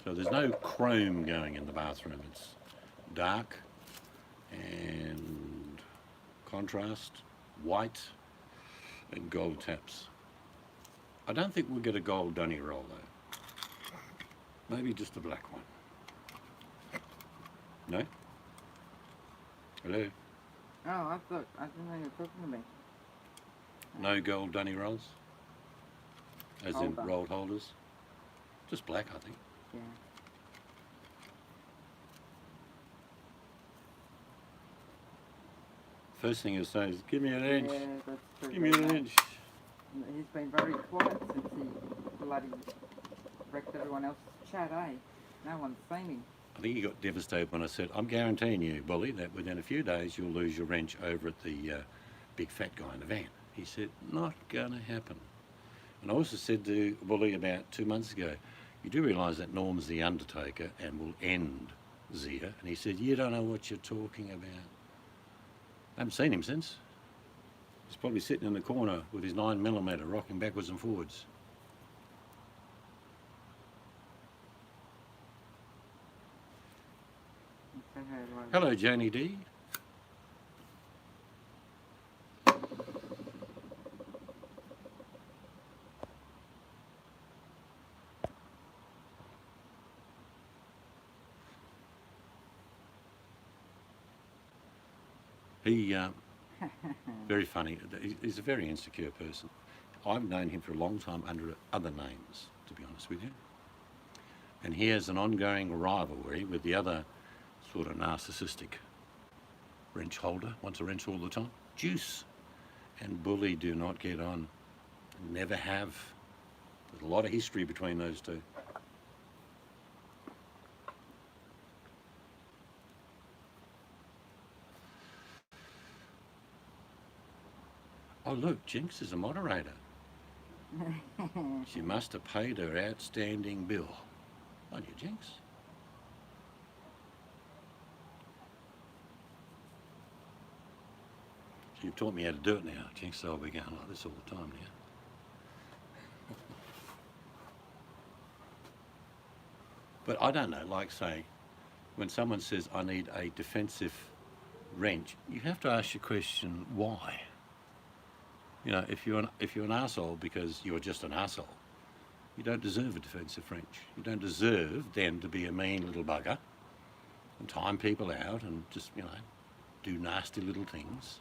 So there's no chrome going in the bathroom. It's dark and contrast, white and gold taps. I don't think we'll get a gold dunny roll though. Maybe just a black one. No? Hello? Oh, I didn't know you were talking to me. No gold dunny rolls? As in Holder. rolled holders? Just black, I think. Yeah. First thing he'll say is, give me an inch. Yeah, that's true. Give me an inch. He's been very quiet since he bloody wrecked everyone else's chat, eh? No one's seen him. I think he got devastated when I said, I'm guaranteeing you, Bully, that within a few days you'll lose your wrench over at the big fat guy in the van. He said, not going to happen. And I also said to Bully about 2 months ago, you do realise that Norm's the undertaker and will end Zia? And he said, you don't know what you're talking about. I haven't seen him since. He's probably sitting in the corner with his 9mm rocking backwards and forwards. Hello, Janie D. He, very funny. He's a very insecure person. I've known him for a long time under other names, to be honest with you. And he has an ongoing rivalry with the other sort of narcissistic wrench holder, wants a wrench all the time. Juice and Bully do not get on, never have. There's a lot of history between those two. Oh look, Jinx is a moderator. She must have paid her outstanding bill. On you, Jinx. You've taught me how to do it now, Jinx, so I'll be going like this all the time now. But I don't know, like say, when someone says I need a defensive wrench, you have to ask your question, why? You know, if you're an arsehole because you're just an arsehole, you don't deserve a defensive wrench. You don't deserve then to be a mean little bugger and time people out and just, you know, do nasty little things.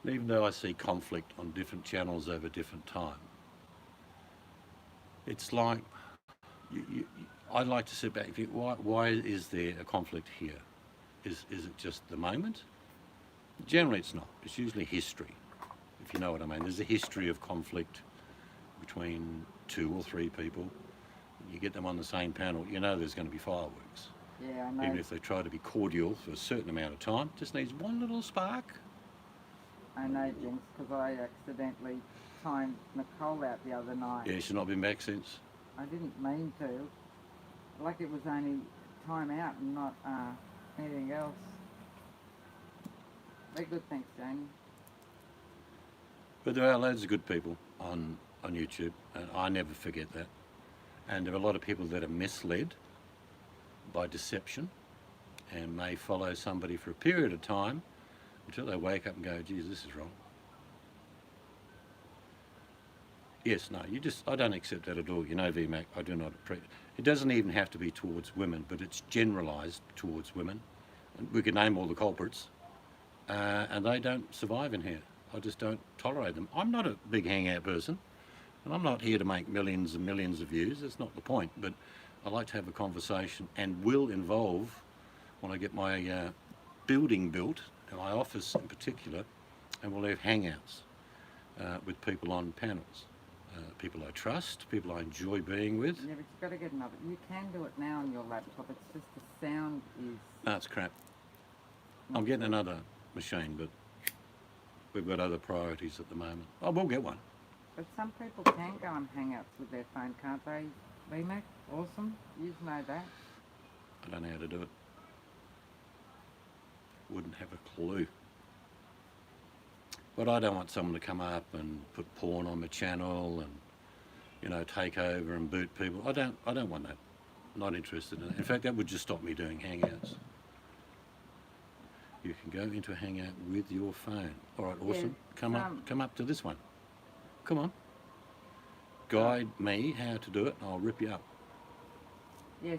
Even though I see conflict on different channels over different time, it's like, I'd like to sit back and think, why is there a conflict here? Is it just the moment? Generally it's not. It's usually history, if you know what I mean. There's a history of conflict between 2 or 3 people. You get them on the same panel, you know there's going to be fireworks. Yeah, I know. Even if they try to be cordial for a certain amount of time, just needs one little spark. I know, Jinx, because I accidentally timed Nicole out the other night. Yeah, she's not been back since. I didn't mean to. Like it was only time out and not anything else. Very good, thanks, Janie. But there are loads of good people on YouTube, and I never forget that. And there are a lot of people that are misled by deception and may follow somebody for a period of time until they wake up and go, geez, this is wrong. Yes, no, I don't accept that at all. You know, VMAC, I do not appreciate it. It doesn't even have to be towards women, but it's generalised towards women. And we could name all the culprits, and they don't survive in here. I just don't tolerate them. I'm not a big hangout person, and I'm not here to make millions and millions of views. That's not the point, but I like to have a conversation and will involve, when I get my building built, my office in particular, and we'll have hangouts with people on panels. People I trust, people I enjoy being with. Yeah, but you've got to get another. You can do it now on your laptop. It's just the sound is... No, it's crap. I'm getting another machine, but we've got other priorities at the moment. Oh, we'll get one. But some people can go on hangouts with their phone, can't they, VMAC? Awesome. You know that. I don't know how to do it. Wouldn't have a clue. But I don't want someone to come up and put porn on my channel and, you know, take over and boot people. I don't want that. I'm not interested in it. In fact, that would just stop me doing hangouts. You can go into a hangout with your phone. All right, awesome. Yeah, come up to this one. Come on. Guide me how to do it and I'll rip you up. Yeah,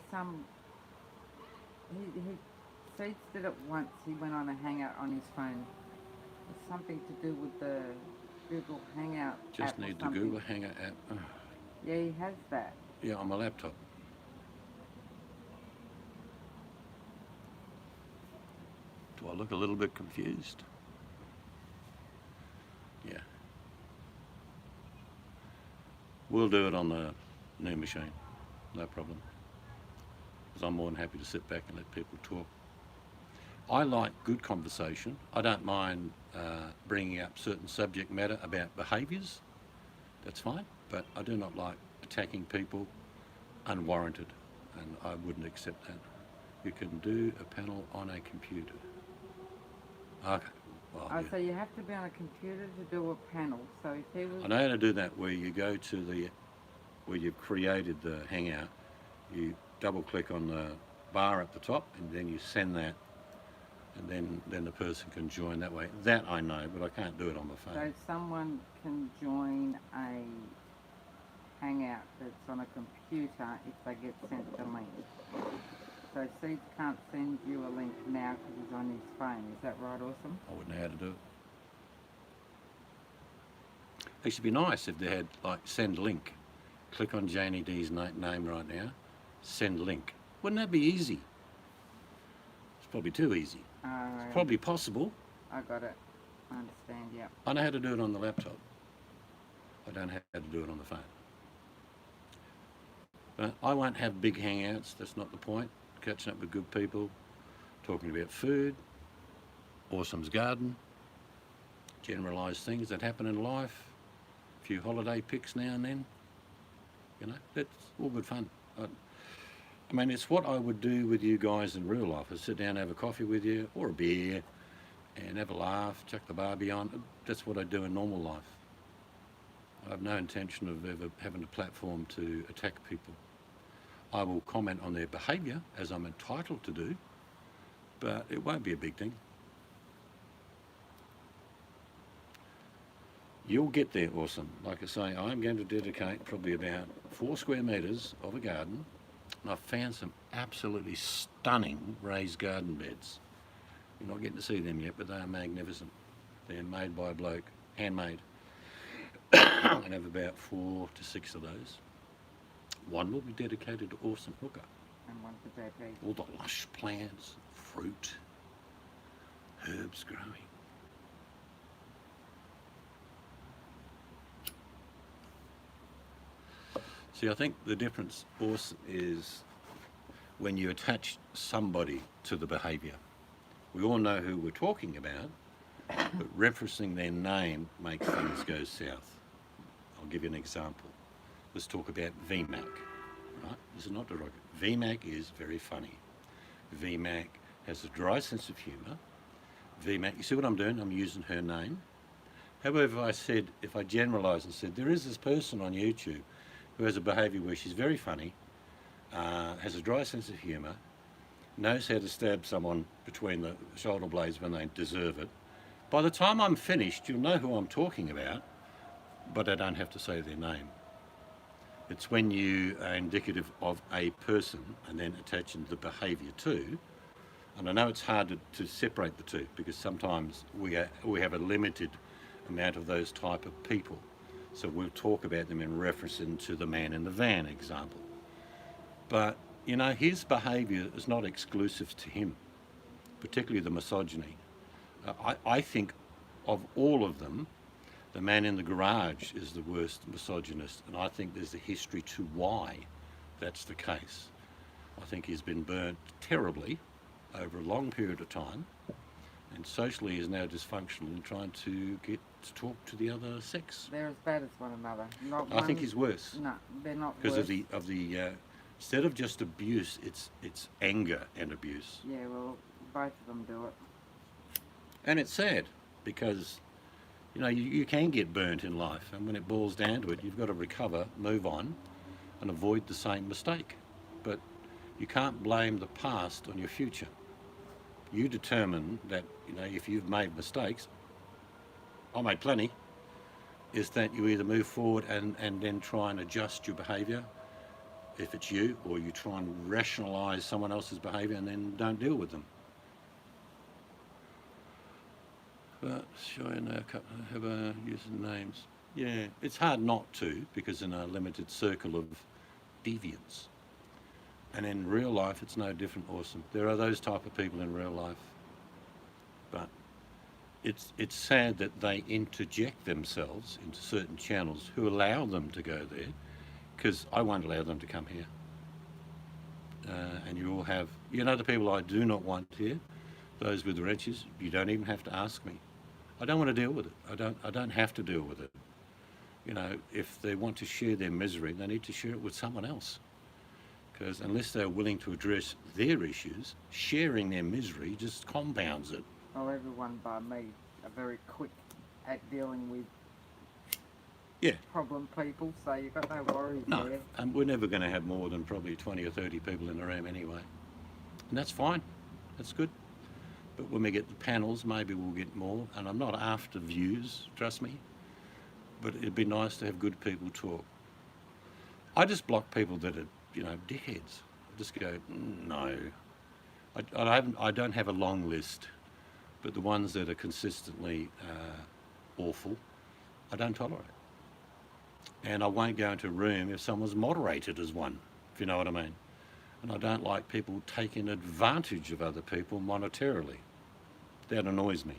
Seeds did it once. He went on a hangout on his phone. It's something to do with the Google Hangout Just app need or the something. Google Hangout app. Yeah, he has that. Yeah, on my laptop. Do I look a little bit confused? Yeah. We'll do it on the new machine, no problem. Because I'm more than happy to sit back and let people talk. I like good conversation. I don't mind bringing up certain subject matter about behaviours. That's fine. But I do not like attacking people unwarranted, and I wouldn't accept that. You can do a panel on a computer. Okay. Well, Oh, yeah. so you have to be on a computer to do a panel. So if he was... I know how to do that, where you go to where you've created the hangout, you double click on the bar at the top, and then you send that, and then the person can join that way. That I know, but I can't do it on my So phone. someone can join a hangout that's on a computer if they get sent the link. So Seeds can't send you a link now because he's on his phone. Is that right, Awesome? I wouldn't know how to do it. It should be nice if they had, like, send link. Click on Janie D's name right now. Send link. Wouldn't that be easy? It's probably too easy. It's probably possible. I got it. I understand, yeah. I know how to do it on the laptop. I don't know how to do it on the phone. But I won't have big hangouts. That's not the point. Catching up with good people, talking about food, Awesome's garden, generalised things that happen in life, a few holiday pics now and then. You know, that's all good fun. I mean, it's what I would do with you guys in real life. I'd sit down, have a coffee with you, or a beer, and have a laugh, chuck the barbie on. That's what I do in normal life. I have no intention of ever having a platform to attack people. I will comment on their behaviour, as I'm entitled to do, but it won't be a big thing. You'll get there, Awesome. Like I say, I'm going to dedicate probably about 4 square metres of a garden, and I've found some absolutely stunning raised garden beds. You're not getting to see them yet, but they are magnificent. They're made by a bloke, handmade. I'm going to have about 4 to 6 of those. One will be dedicated to Awesome Hooker. And one for JP. All the lush plants, fruit, herbs growing. See, I think the difference also is when you attach somebody to the behaviour. We all know who we're talking about, but referencing their name makes things go south. I'll give you an example. Let's talk about VMAC, right? This is not derogatory. VMAC is very funny. VMAC has a dry sense of humour. VMAC, you see what I'm doing? I'm using her name. However, if I generalise and said, there is this person on YouTube who has a behaviour where she's very funny, has a dry sense of humour, knows how to stab someone between the shoulder blades when they deserve it. By the time I'm finished, you'll know who I'm talking about, but I don't have to say their name. It's when you are indicative of a person and then attaching the behaviour to, and I know it's hard to separate the two because sometimes we have a limited amount of those type of people. So we'll talk about them in reference to the man in the van example. But, you know, his behaviour is not exclusive to him, particularly the misogyny. I think of all of them, the man in the garage is the worst misogynist, and I think there's a history to why that's the case. I think he's been burnt terribly over a long period of time, and socially is now dysfunctional and trying to get to talk to the other sex. They're as bad as one another. I think he's worse. No, they're not because worse. of the instead of just abuse, it's anger and abuse. Yeah, well, both of them do it. And it's sad because, you know, you can get burnt in life, and when it boils down to it, you've got to recover, move on, and avoid the same mistake. But you can't blame the past on your future. You determine that, you know, if you've made mistakes, I made plenty, is that you either move forward and then try and adjust your behaviour, if it's you, or you try and rationalise someone else's behaviour and then don't deal with them. But sure, have a using names. Yeah, it's hard not to, because in a limited circle of deviance. And in real life, it's no different, Awesome. There are those type of people in real life. it's sad that they interject themselves into certain channels who allow them to go there, because I won't allow them to come here. And you all have, the people I do not want here, those with wrenches. You don't even have to ask me. I don't want to deal with it. I don't have to deal with it. If they want to share their misery, they need to share it with someone else. Because unless they're willing to address their issues, sharing their misery just compounds it. Well, everyone by me are very quick at dealing with Yeah. problem people, so you've got no worries No, there. and we're never going to have more than probably 20 or 30 people in the room anyway. And that's fine. That's good. But when we get the panels, maybe we'll get more. And I'm not after views, trust me. But it'd be nice to have good people talk. I just block people that are, dickheads. I just go, no. I don't have a long list, but the ones that are consistently awful, I don't tolerate. And I won't go into a room if someone's moderated as one, if you know what I mean. And I don't like people taking advantage of other people monetarily. That annoys me.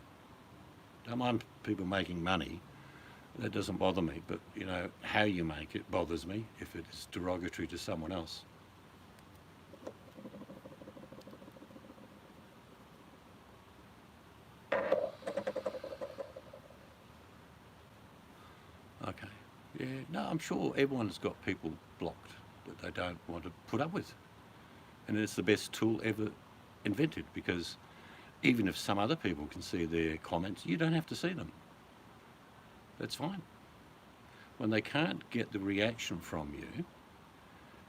Don't mind people making money. That doesn't bother me. But, how you make it bothers me if it is derogatory to someone else. Okay. Yeah, no, I'm sure everyone's got people blocked that they don't want to put up with. And it's the best tool ever invented, because even if some other people can see their comments, you don't have to see them. That's fine. When they can't get the reaction from you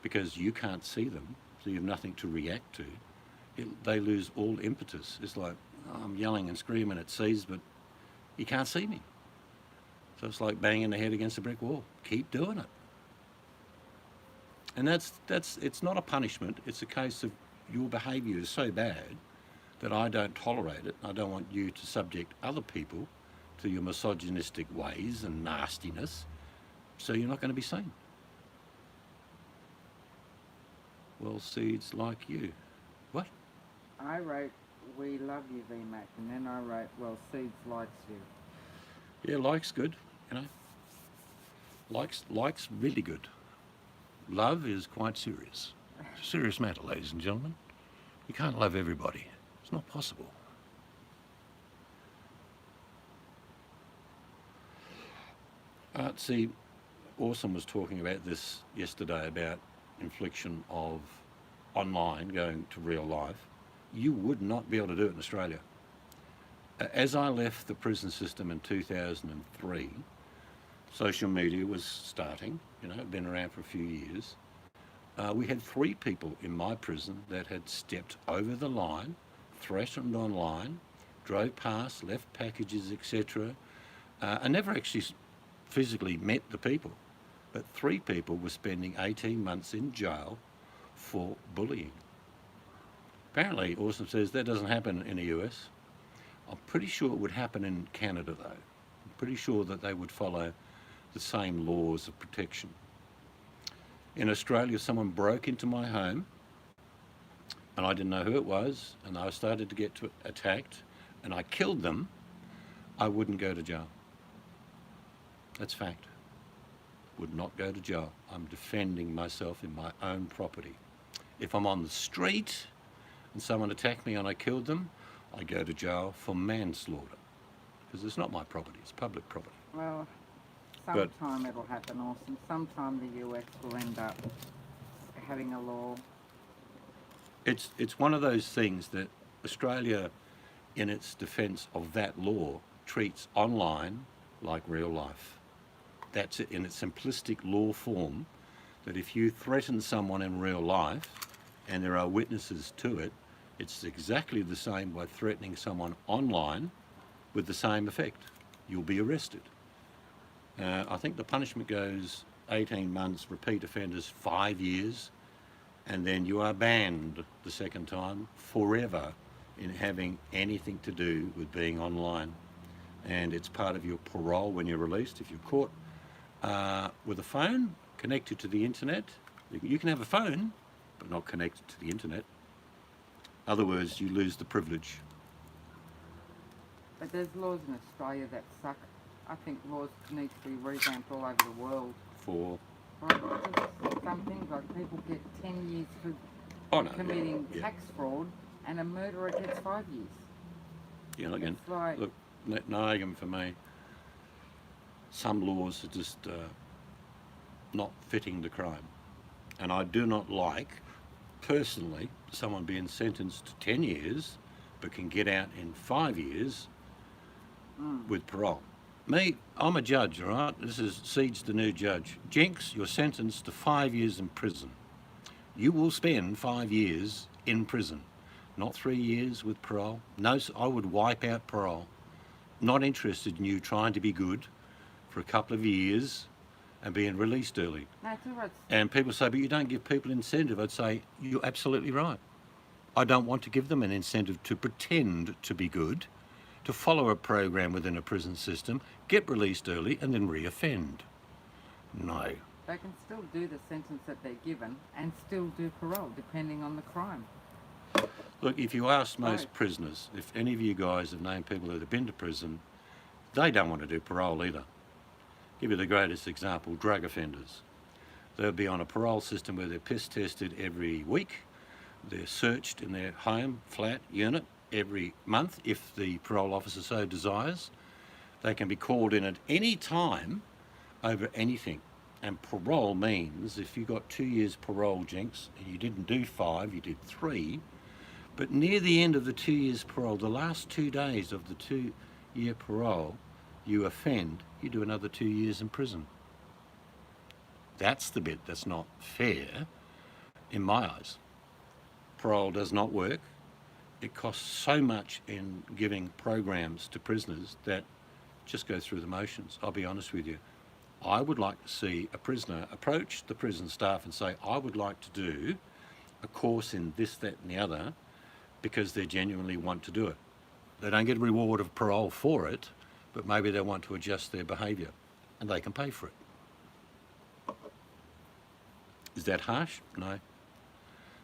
because you can't see them, so you have nothing to react to, they lose all impetus. It's like, I'm yelling and screaming at seas, but you can't see me. So it's like banging the head against a brick wall. Keep doing it. And it's not a punishment. It's a case of your behaviour is so bad that I don't tolerate it. I don't want you to subject other people to your misogynistic ways and nastiness, so you're not going to be seen. Well, seeds like you. What? I wrote, "We love you, VMAC," and then I wrote, "Well, Seeds likes you." Yeah, like's good, Like's really good. Love is quite serious. It's a serious matter, ladies and gentlemen. You can't love everybody. It's not possible. See, Awesome was talking about this yesterday, about infliction of online going to real life. You would not be able to do it in Australia. As I left the prison system in 2003, social media was starting, it'd been around for a few years. We had 3 people in my prison that had stepped over the line, threatened online, drove past, left packages, etc. I never actually physically met the people, but 3 people were spending 18 months in jail for bullying. Apparently, Awesome says that doesn't happen in the US. I'm pretty sure it would happen in Canada, though. I'm pretty sure that they would follow the same laws of protection. In Australia, someone broke into my home, and I didn't know who it was, and I started to get attacked, and I killed them. I wouldn't go to jail. That's fact. Would not go to jail. I'm defending myself in my own property. If I'm on the street and someone attacked me and I killed them, I go to jail for manslaughter, because it's not my property, it's public property. Well, sometime it'll happen, Awesome. Sometime the US will end up having a law. It's one of those things that Australia, in its defence of that law, treats online like real life. That's it in its simplistic law form, that if you threaten someone in real life and there are witnesses to it, it's exactly the same by threatening someone online with the same effect. You'll be arrested. I think the punishment goes 18 months, repeat offenders 5 years, and then you are banned the second time forever in having anything to do with being online. And it's part of your parole when you're released. If you're caught with a phone connected to the internet, you can have a phone, but not connected to the internet. Other words, you lose the privilege. But there's laws in Australia that suck. I think laws need to be revamped all over the world. For Right? Because some things like people get 10 years for oh no, committing yeah. tax fraud, and a murderer gets 5 years. Yeah, again, It's like, look, no argument for me. Some laws are just not fitting the crime, and I do not like, personally, someone being sentenced to 10 years, but can get out in 5 years with parole. Me, I'm a judge, all right? This is Siege, the new judge. Jenks, you're sentenced to 5 years in prison. You will spend 5 years in prison, not 3 years with parole. No, I would wipe out parole. Not interested in you trying to be good for a couple of years and being released early. no, it's all right. And people say, but you don't give people incentive. I'd say, you're absolutely right. I don't want to give them an incentive to pretend to be good, to follow a program within a prison system, get released early, and then re-offend. No. They can still do the sentence that they're given and still do parole, depending on the crime. Look, if you ask most Right. prisoners, if any of you guys have known people that have been to prison, they don't want to do parole either. Give you the greatest example, drug offenders. They'll be on a parole system where they're piss tested every week. They're searched in their home, flat, unit every month if the parole officer so desires. They can be called in at any time over anything. And parole means if you got 2 years parole, Jenks, and you didn't do 5, you did 3, but near the end of the 2 years parole, the last 2 days of the 2-year parole, you offend, you do another 2 years in prison. That's the bit that's not fair in my eyes. Parole does not work. It costs so much in giving programs to prisoners that just go through the motions. I'll be honest with you. I would like to see a prisoner approach the prison staff and say, I would like to do a course in this, that and the other, because they genuinely want to do it. They don't get a reward of parole for it, but maybe they want to adjust their behaviour and they can pay for it. Is that harsh? No.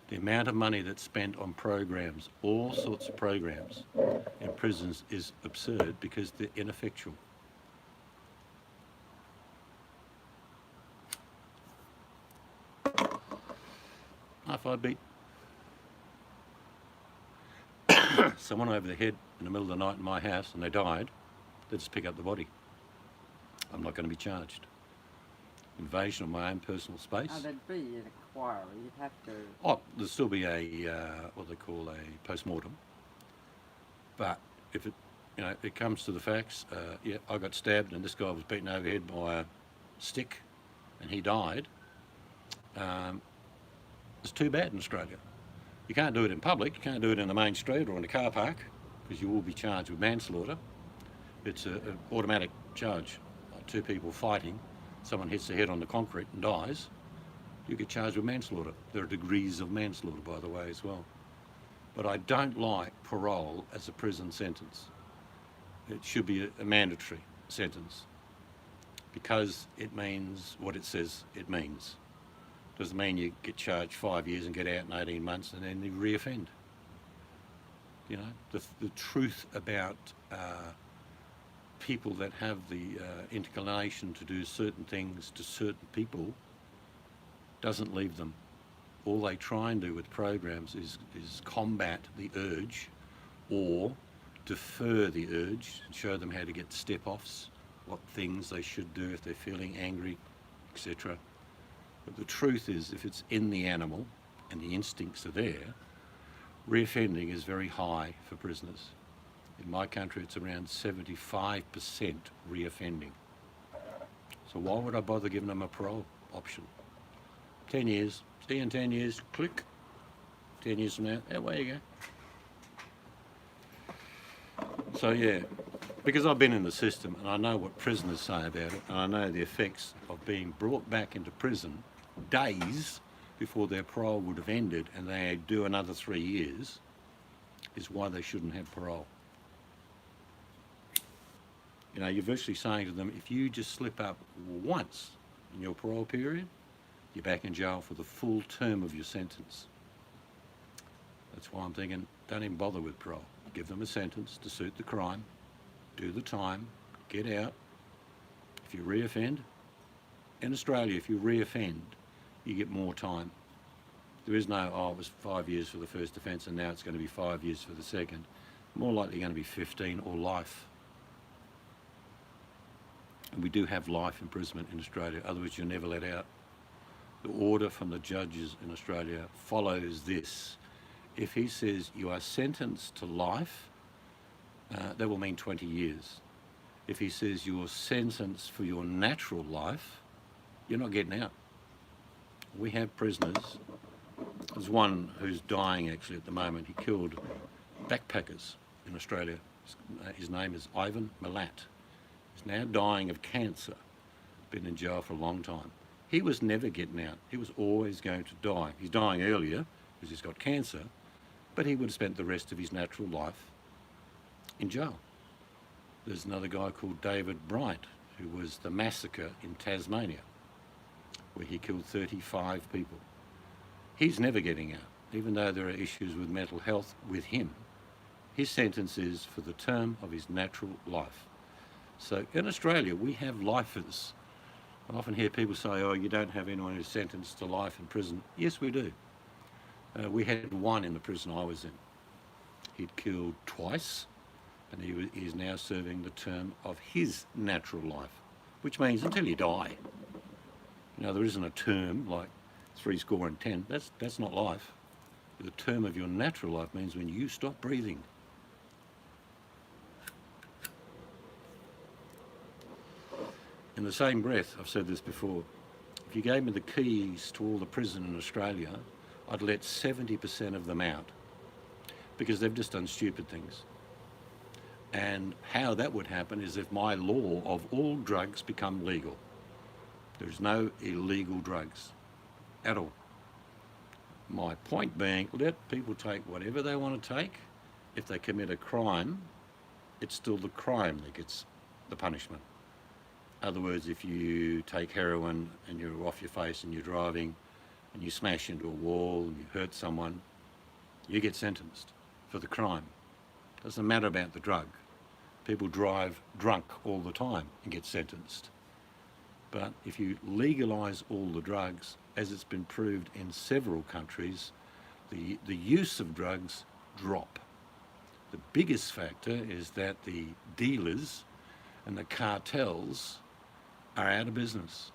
The amount of money that's spent on programs, all sorts of programs in prisons, is absurd because they're ineffectual. If I beat someone over the head in the middle of the night in my house and they died, they just pick up the body. I'm not going to be charged. Invasion of my own personal space. Oh, there'd be an inquiry. You'd have to. Oh, there'll still be a what they call a post-mortem. But if it comes to the facts, yeah, I got stabbed and this guy was beaten over the head by a stick and he died. It's too bad in Australia. You can't do it in public, you can't do it in the main street or in a car park because you will be charged with manslaughter. It's an automatic charge. Like 2 people fighting, someone hits their head on the concrete and dies, you get charged with manslaughter. There are degrees of manslaughter, by the way, as well. But I don't like parole as a prison sentence. It should be a mandatory sentence because it means what it says it means. Doesn't mean you get charged 5 years and get out in 18 months and then you re-offend. You know, the truth about people that have the inclination to do certain things to certain people doesn't leave them. All they try and do with programs is combat the urge or defer the urge and show them how to get step-offs, what things they should do if they're feeling angry, etc. But the truth is, if it's in the animal and the instincts are there, reoffending is very high for prisoners. In my country, it's around 75% reoffending. So why would I bother giving them a parole option? 10 years, see you in 10 years, click. 10 years from now, away you go. So yeah, because I've been in the system and I know what prisoners say about it, and I know the effects of being brought back into prison days before their parole would have ended and they do another 3 years, is why they shouldn't have parole. You know, you're virtually saying to them, if you just slip up once in your parole period, you're back in jail for the full term of your sentence. That's why I'm thinking, don't even bother with parole. Give them a sentence to suit the crime, do the time, get out. If you reoffend, in Australia, if you reoffend, you get more time. There is no, oh, it was 5 years for the first offence and now it's going to be 5 years for the second. More likely going to be 15 or life. And we do have life imprisonment in Australia, otherwise you're never let out. The order from the judges in Australia follows this. If he says you are sentenced to life, that will mean 20 years. If he says you're sentenced for your natural life, you're not getting out. We have prisoners. There's one who's dying actually at the moment. He killed backpackers in Australia. His name is Ivan Milat. He's now dying of cancer. Been in jail for a long time. He was never getting out. He was always going to die. He's dying earlier because he's got cancer, but he would have spent the rest of his natural life in jail. There's another guy called David Bright, who was the massacre in Tasmania, where he killed 35 people. He's never getting out, even though there are issues with mental health with him. His sentence is for the term of his natural life. So in Australia, we have lifers. I often hear people say, oh, you don't have anyone who's sentenced to life in prison. Yes, we do. We had one in the prison I was in. He'd killed twice, and he is now serving the term of his natural life, which means until you die. You know, there isn't a term like 70. That's not life. The term of your natural life means when you stop breathing. In the same breath, I've said this before, if you gave me the keys to all the prison in Australia, I'd let 70% of them out because they've just done stupid things. And how that would happen is if my law of all drugs become legal. There's no illegal drugs at all. My point being, let people take whatever they want to take. If they commit a crime, it's still the crime that gets the punishment. In other words, if you take heroin and you're off your face and you're driving and you smash into a wall and you hurt someone, you get sentenced for the crime. Doesn't matter about the drug. People drive drunk all the time and get sentenced. But if you legalise all the drugs, as it's been proved in several countries, the use of drugs drop. The biggest factor is that the dealers and the cartels are out of business.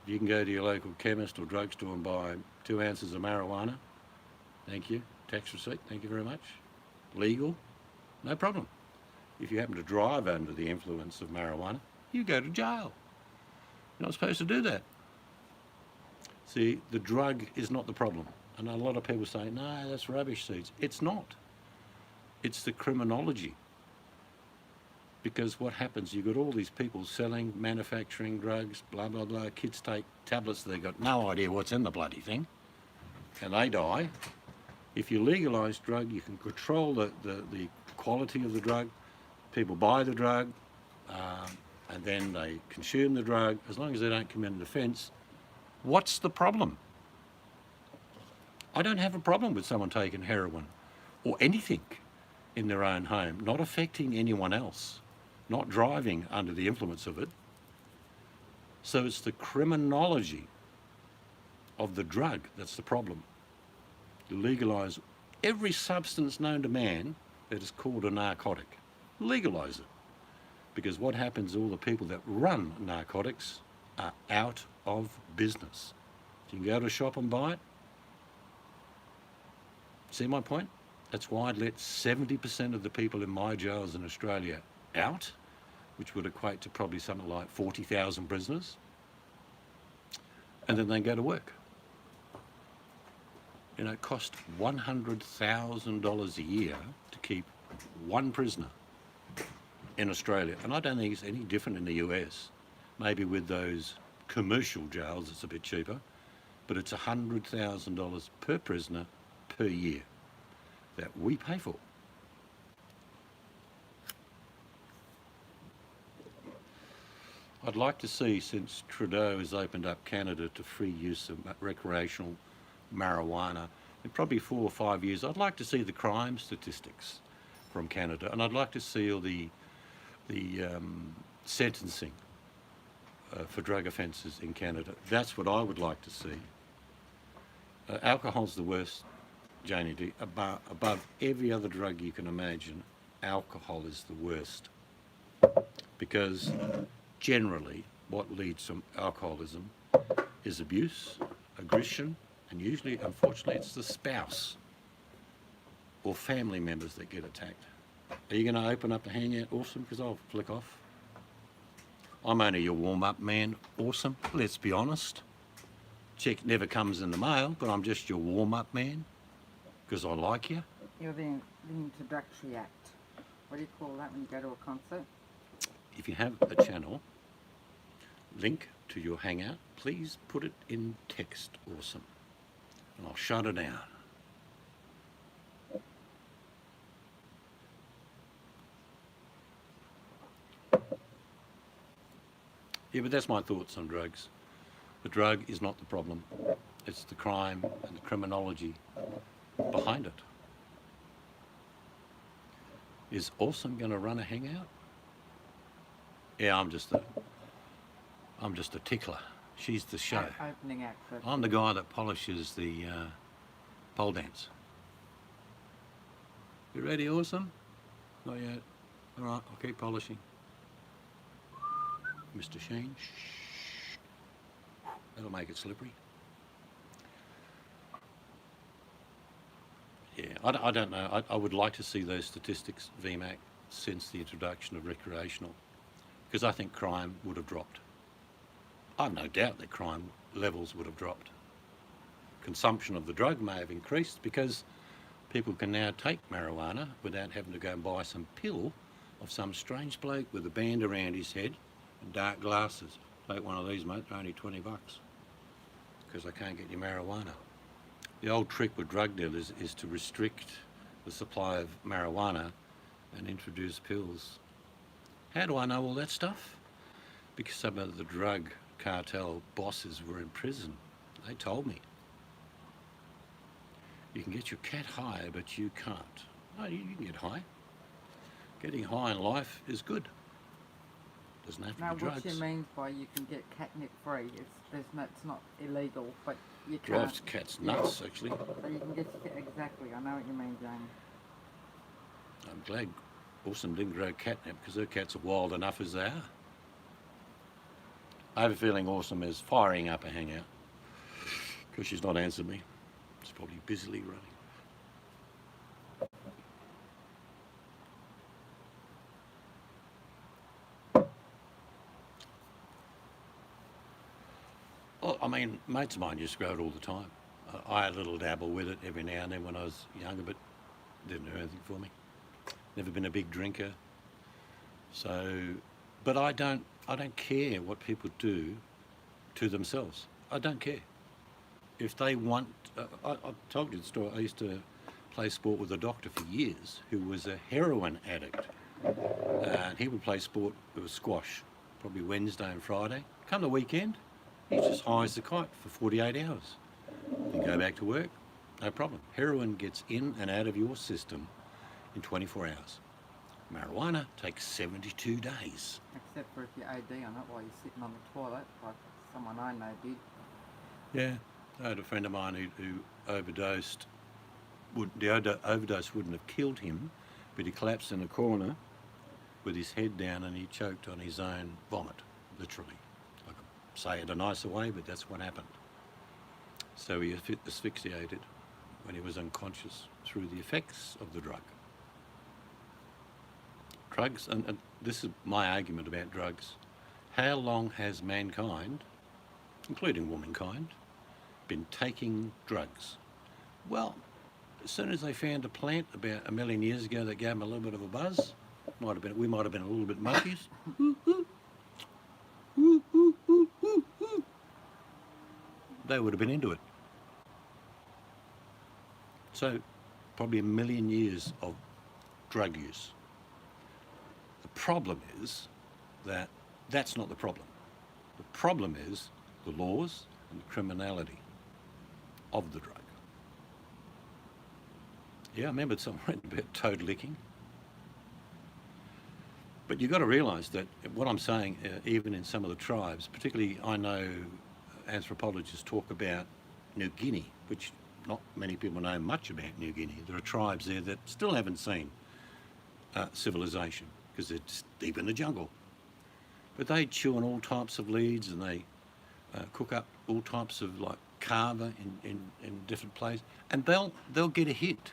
You can go to your local chemist or drugstore and buy 2 ounces of marijuana. Thank you. Tax receipt. Thank you very much. Legal. No problem. If you happen to drive under the influence of marijuana, you go to jail. You're not supposed to do that. See, the drug is not the problem. And a lot of people say, no, that's rubbish seeds. It's not. It's the criminology. Because what happens, you've got all these people selling, manufacturing drugs, blah, blah, blah. Kids take tablets, they've got no idea what's in the bloody thing. And they die. If you legalise drug, you can control the quality of the drug. People buy the drug, and then they consume the drug, as long as they don't commit an offence. What's the problem? I don't have a problem with someone taking heroin or anything in their own home, not affecting anyone else, not driving under the influence of it. So it's the criminology of the drug that's the problem. You legalise every substance known to man that is called a narcotic. Legalise it. Because what happens, all the people that run narcotics are out of business. You can go to a shop and buy it. See my point? That's why I'd let 70% of the people in my jails in Australia out, which would equate to probably something like 40,000 prisoners, and then they go to work. You know, it costs $100,000 a year to keep one prisoner in Australia. And I don't think it's any different in the US. Maybe with those commercial jails it's a bit cheaper, but it's $100,000 per prisoner per year that we pay for. I'd like to see, since Trudeau has opened up Canada to free use of recreational marijuana, in probably 4 or 5 years, I'd like to see the crime statistics from Canada, and I'd like to see the sentencing for drug offences in Canada. That's what I would like to see. Alcohol's the worst, Janie. Above every other drug you can imagine, alcohol is the worst. Because generally, what leads to alcoholism is abuse, aggression, and usually, unfortunately, it's the spouse or family members that get attacked. Are you going to open up a hangout? Awesome, because I'll flick off. I'm only your warm-up man. Awesome, let's be honest. Check never comes in the mail, but I'm just your warm-up man because I like you. You're the introductory act. What do you call that when you go to a concert? If you have a channel, link to your hangout, please put it in text. Awesome. And I'll shut it down. Yeah, but that's my thoughts on drugs. The drug is not the problem. It's the crime and the criminology behind it. Is Awesome going to run a hangout? Yeah, I'm just a tickler. She's the show. Opening act. I'm the guy that polishes the pole dance. You ready, Awesome? Not yet. All right, I'll keep polishing. Mr. Shane, shh. That'll make it slippery. Yeah, I don't know. I would like to see those statistics, VMAC, since the introduction of recreational, because I think crime would have dropped. I've no doubt that crime levels would have dropped. Consumption of the drug may have increased because people can now take marijuana without having to go and buy some pill of some strange bloke with a band around his head and dark glasses. Take one of these, mate, they're only 20 bucks because I can't get your marijuana. The old trick with drug dealers is to restrict the supply of marijuana and introduce pills. How do I know all that stuff? Because some of the drug cartel bosses were in prison. They told me. You can get your cat high, but you can't. No, you can get high. Getting high in life is good. Doesn't have to be drugs. What she means by you can get catnip free, it's not illegal, but you can't. Drives cats nuts, actually. So you can get exactly. I know what you mean, Jane. I'm glad Awesome didn't grow catnip because her cats are wild enough as they are. I have a feeling Awesome is firing up a hangout because she's not answered me. She's probably busily running. Well, I mean, mates of mine used to grow it all the time. I had a little dabble with it every now and then when I was younger, but didn't do anything for me. Never been a big drinker. So, but I don't care what people do to themselves. I don't care. If they want, I told you the story. I used to play sport with a doctor for years who was a heroin addict. And he would play sport, it was squash, probably Wednesday and Friday. Come the weekend, he's just high as a kite for 48 hours. Then go back to work, no problem. Heroin gets in and out of your system in 24 hours. Marijuana takes 72 days. Except for if you OD on it while you're sitting on the toilet, like someone I know did. Yeah, I had a friend of mine who overdosed. The overdose wouldn't have killed him, but he collapsed in a corner with his head down and he choked on his own vomit, literally. I could say it a nicer way, but that's what happened. So he asphyxiated when he was unconscious through the effects of the drug. Drugs, and this is my argument about drugs. How long has mankind, including womankind, been taking drugs? Well, as soon as they found a plant about 1 million years ago that gave them a little bit of a buzz, we might have been a little bit monkeys. They would have been into it. So, probably 1 million years of drug use. The problem is that that's not the problem. The problem is the laws and the criminality of the drug. Yeah, I remembered somewhere about toad licking. But you've got to realise that what I'm saying, even in some of the tribes, particularly I know anthropologists talk about New Guinea, which not many people know much about New Guinea. There are tribes there that still haven't seen civilization because they're just deep in the jungle. But they chew on all types of leads and they cook up all types of like kava in different places, and they'll get a hit.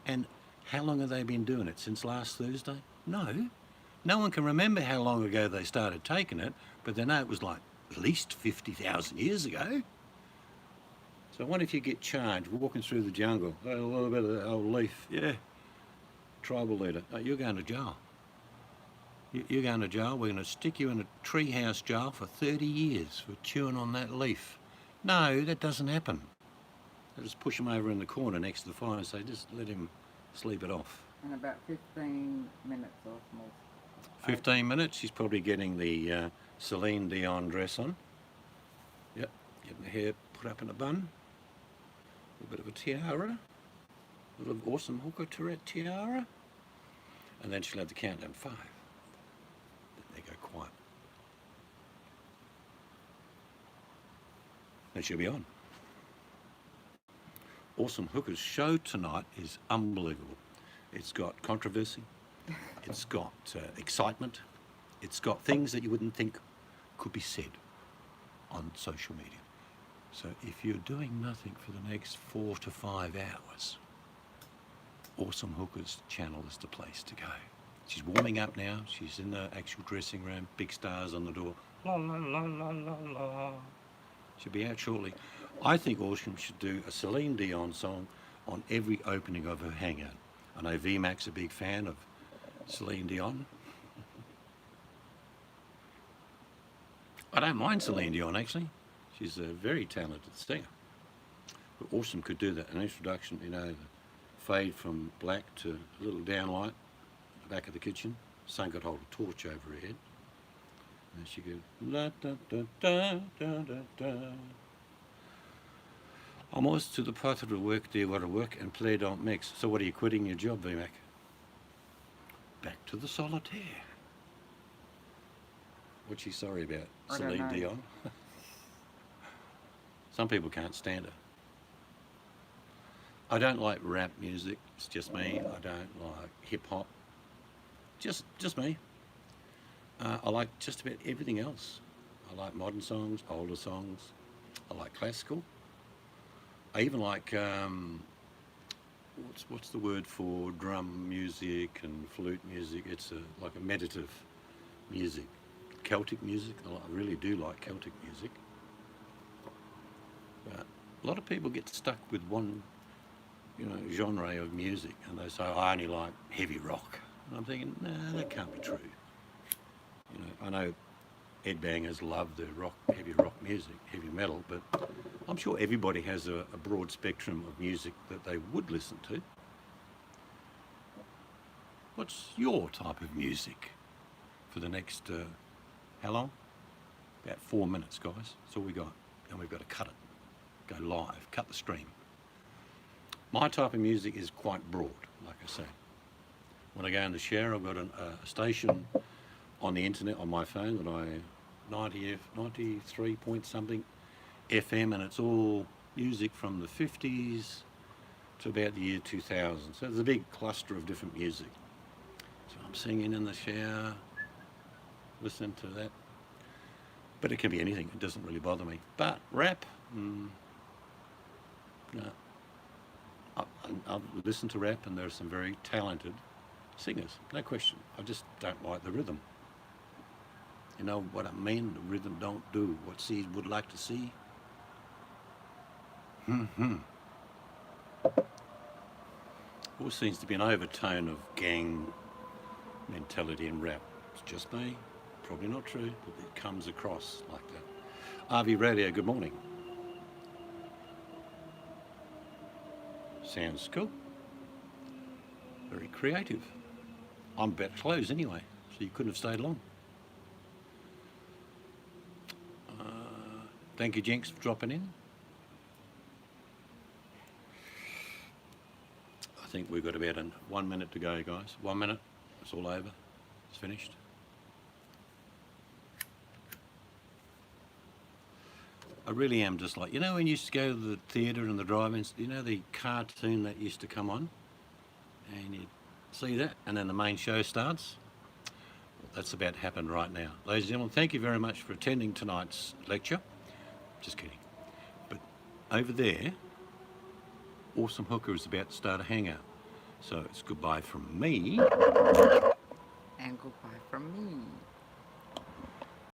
And how long have they been doing it? Since last Thursday? No one can remember how long ago they started taking it, but they know it was like at least 50,000 years ago. So I wonder if you get charged walking through the jungle, a little bit of that old leaf, yeah, tribal leader, oh, you're going to jail. You're going to jail. We're going to stick you in a treehouse jail for 30 years for chewing on that leaf. No, that doesn't happen. They just push him over in the corner next to the fire and say, just let him sleep it off. In about 15 minutes or more. 15 minutes, she's probably getting the Celine Dion dress on. Yep, getting the hair put up in a bun. A bit of a tiara. A little awesome hooker Tourette tiara. And then she'll have the countdown 5. Then they go quiet. Then she'll be on. Awesome Hooker's show tonight is unbelievable. It's got controversy. It's got excitement. It's got things that you wouldn't think could be said on social media. So if you're doing nothing for the next 4 to 5 hours, Awesome Hooker's channel is the place to go. She's warming up now. She's in the actual dressing room. Big stars on the door. La la la la la la. She'll be out shortly. I think Awesome should do a Celine Dion song on every opening of her hangout. I know VMAC's a big fan of Celine Dion. I don't mind Celine Dion actually. She's a very talented singer. But Awesome could do that, an introduction, you know, the fade from black to a little downlight at the back of the kitchen. Son could hold a torch over her head. And she could la da da da da da da. Almost to the part of the work there what to work and play don't mix. So what are you quitting your job, VMAC? Back to the solitaire. What's she sorry about? Celine Dion? Some people can't stand her. I don't like rap music, it's just me. I don't like hip hop. Just me. I like just about everything else. I like modern songs, older songs. I like classical. I even like what's the word for drum music and flute music? It's like a meditative music, Celtic music. I really do like Celtic music. But a lot of people get stuck with one, genre of music, and they say I only like heavy rock. And I'm thinking, no, that can't be true. I know Ed Bangers love the heavy rock music, heavy metal, but I'm sure everybody has a broad spectrum of music that they would listen to. What's your type of music for the next, how long? About 4 minutes, guys. That's all we got. And we've got to cut it, go live, cut the stream. My type of music is quite broad, like I say. When I go in the shower, I've got a station on the internet on my phone that 93 point something FM, and it's all music from the 50s to about the year 2000. So there's a big cluster of different music. So I'm singing in the shower, listening to that. But it can be anything, it doesn't really bother me. But rap, no. I've listened to rap and there are some very talented singers, no question. I just don't like the rhythm. You know what I mean? The rhythm don't do what Seeds would like to see. Always seems to be an overtone of gang mentality in rap. It's just me, probably not true, but it comes across like that. RV Radio, good morning. Sounds cool. Very creative. I'm about to close anyway, so you couldn't have stayed long. Thank you, Jinx, for dropping in. I think we've got about 1 minute to go, guys. 1 minute, it's all over. It's finished. really am just like, you know when you used to go to the theatre and the drive-ins, you know the cartoon that used to come on? And you'd see that, and then the main show starts? That's about to happen right now. Ladies and gentlemen, thank you very much for attending tonight's lecture. Just kidding. But over there, Awesome Hooker is about to start a hangout. So it's goodbye from me. And goodbye from me.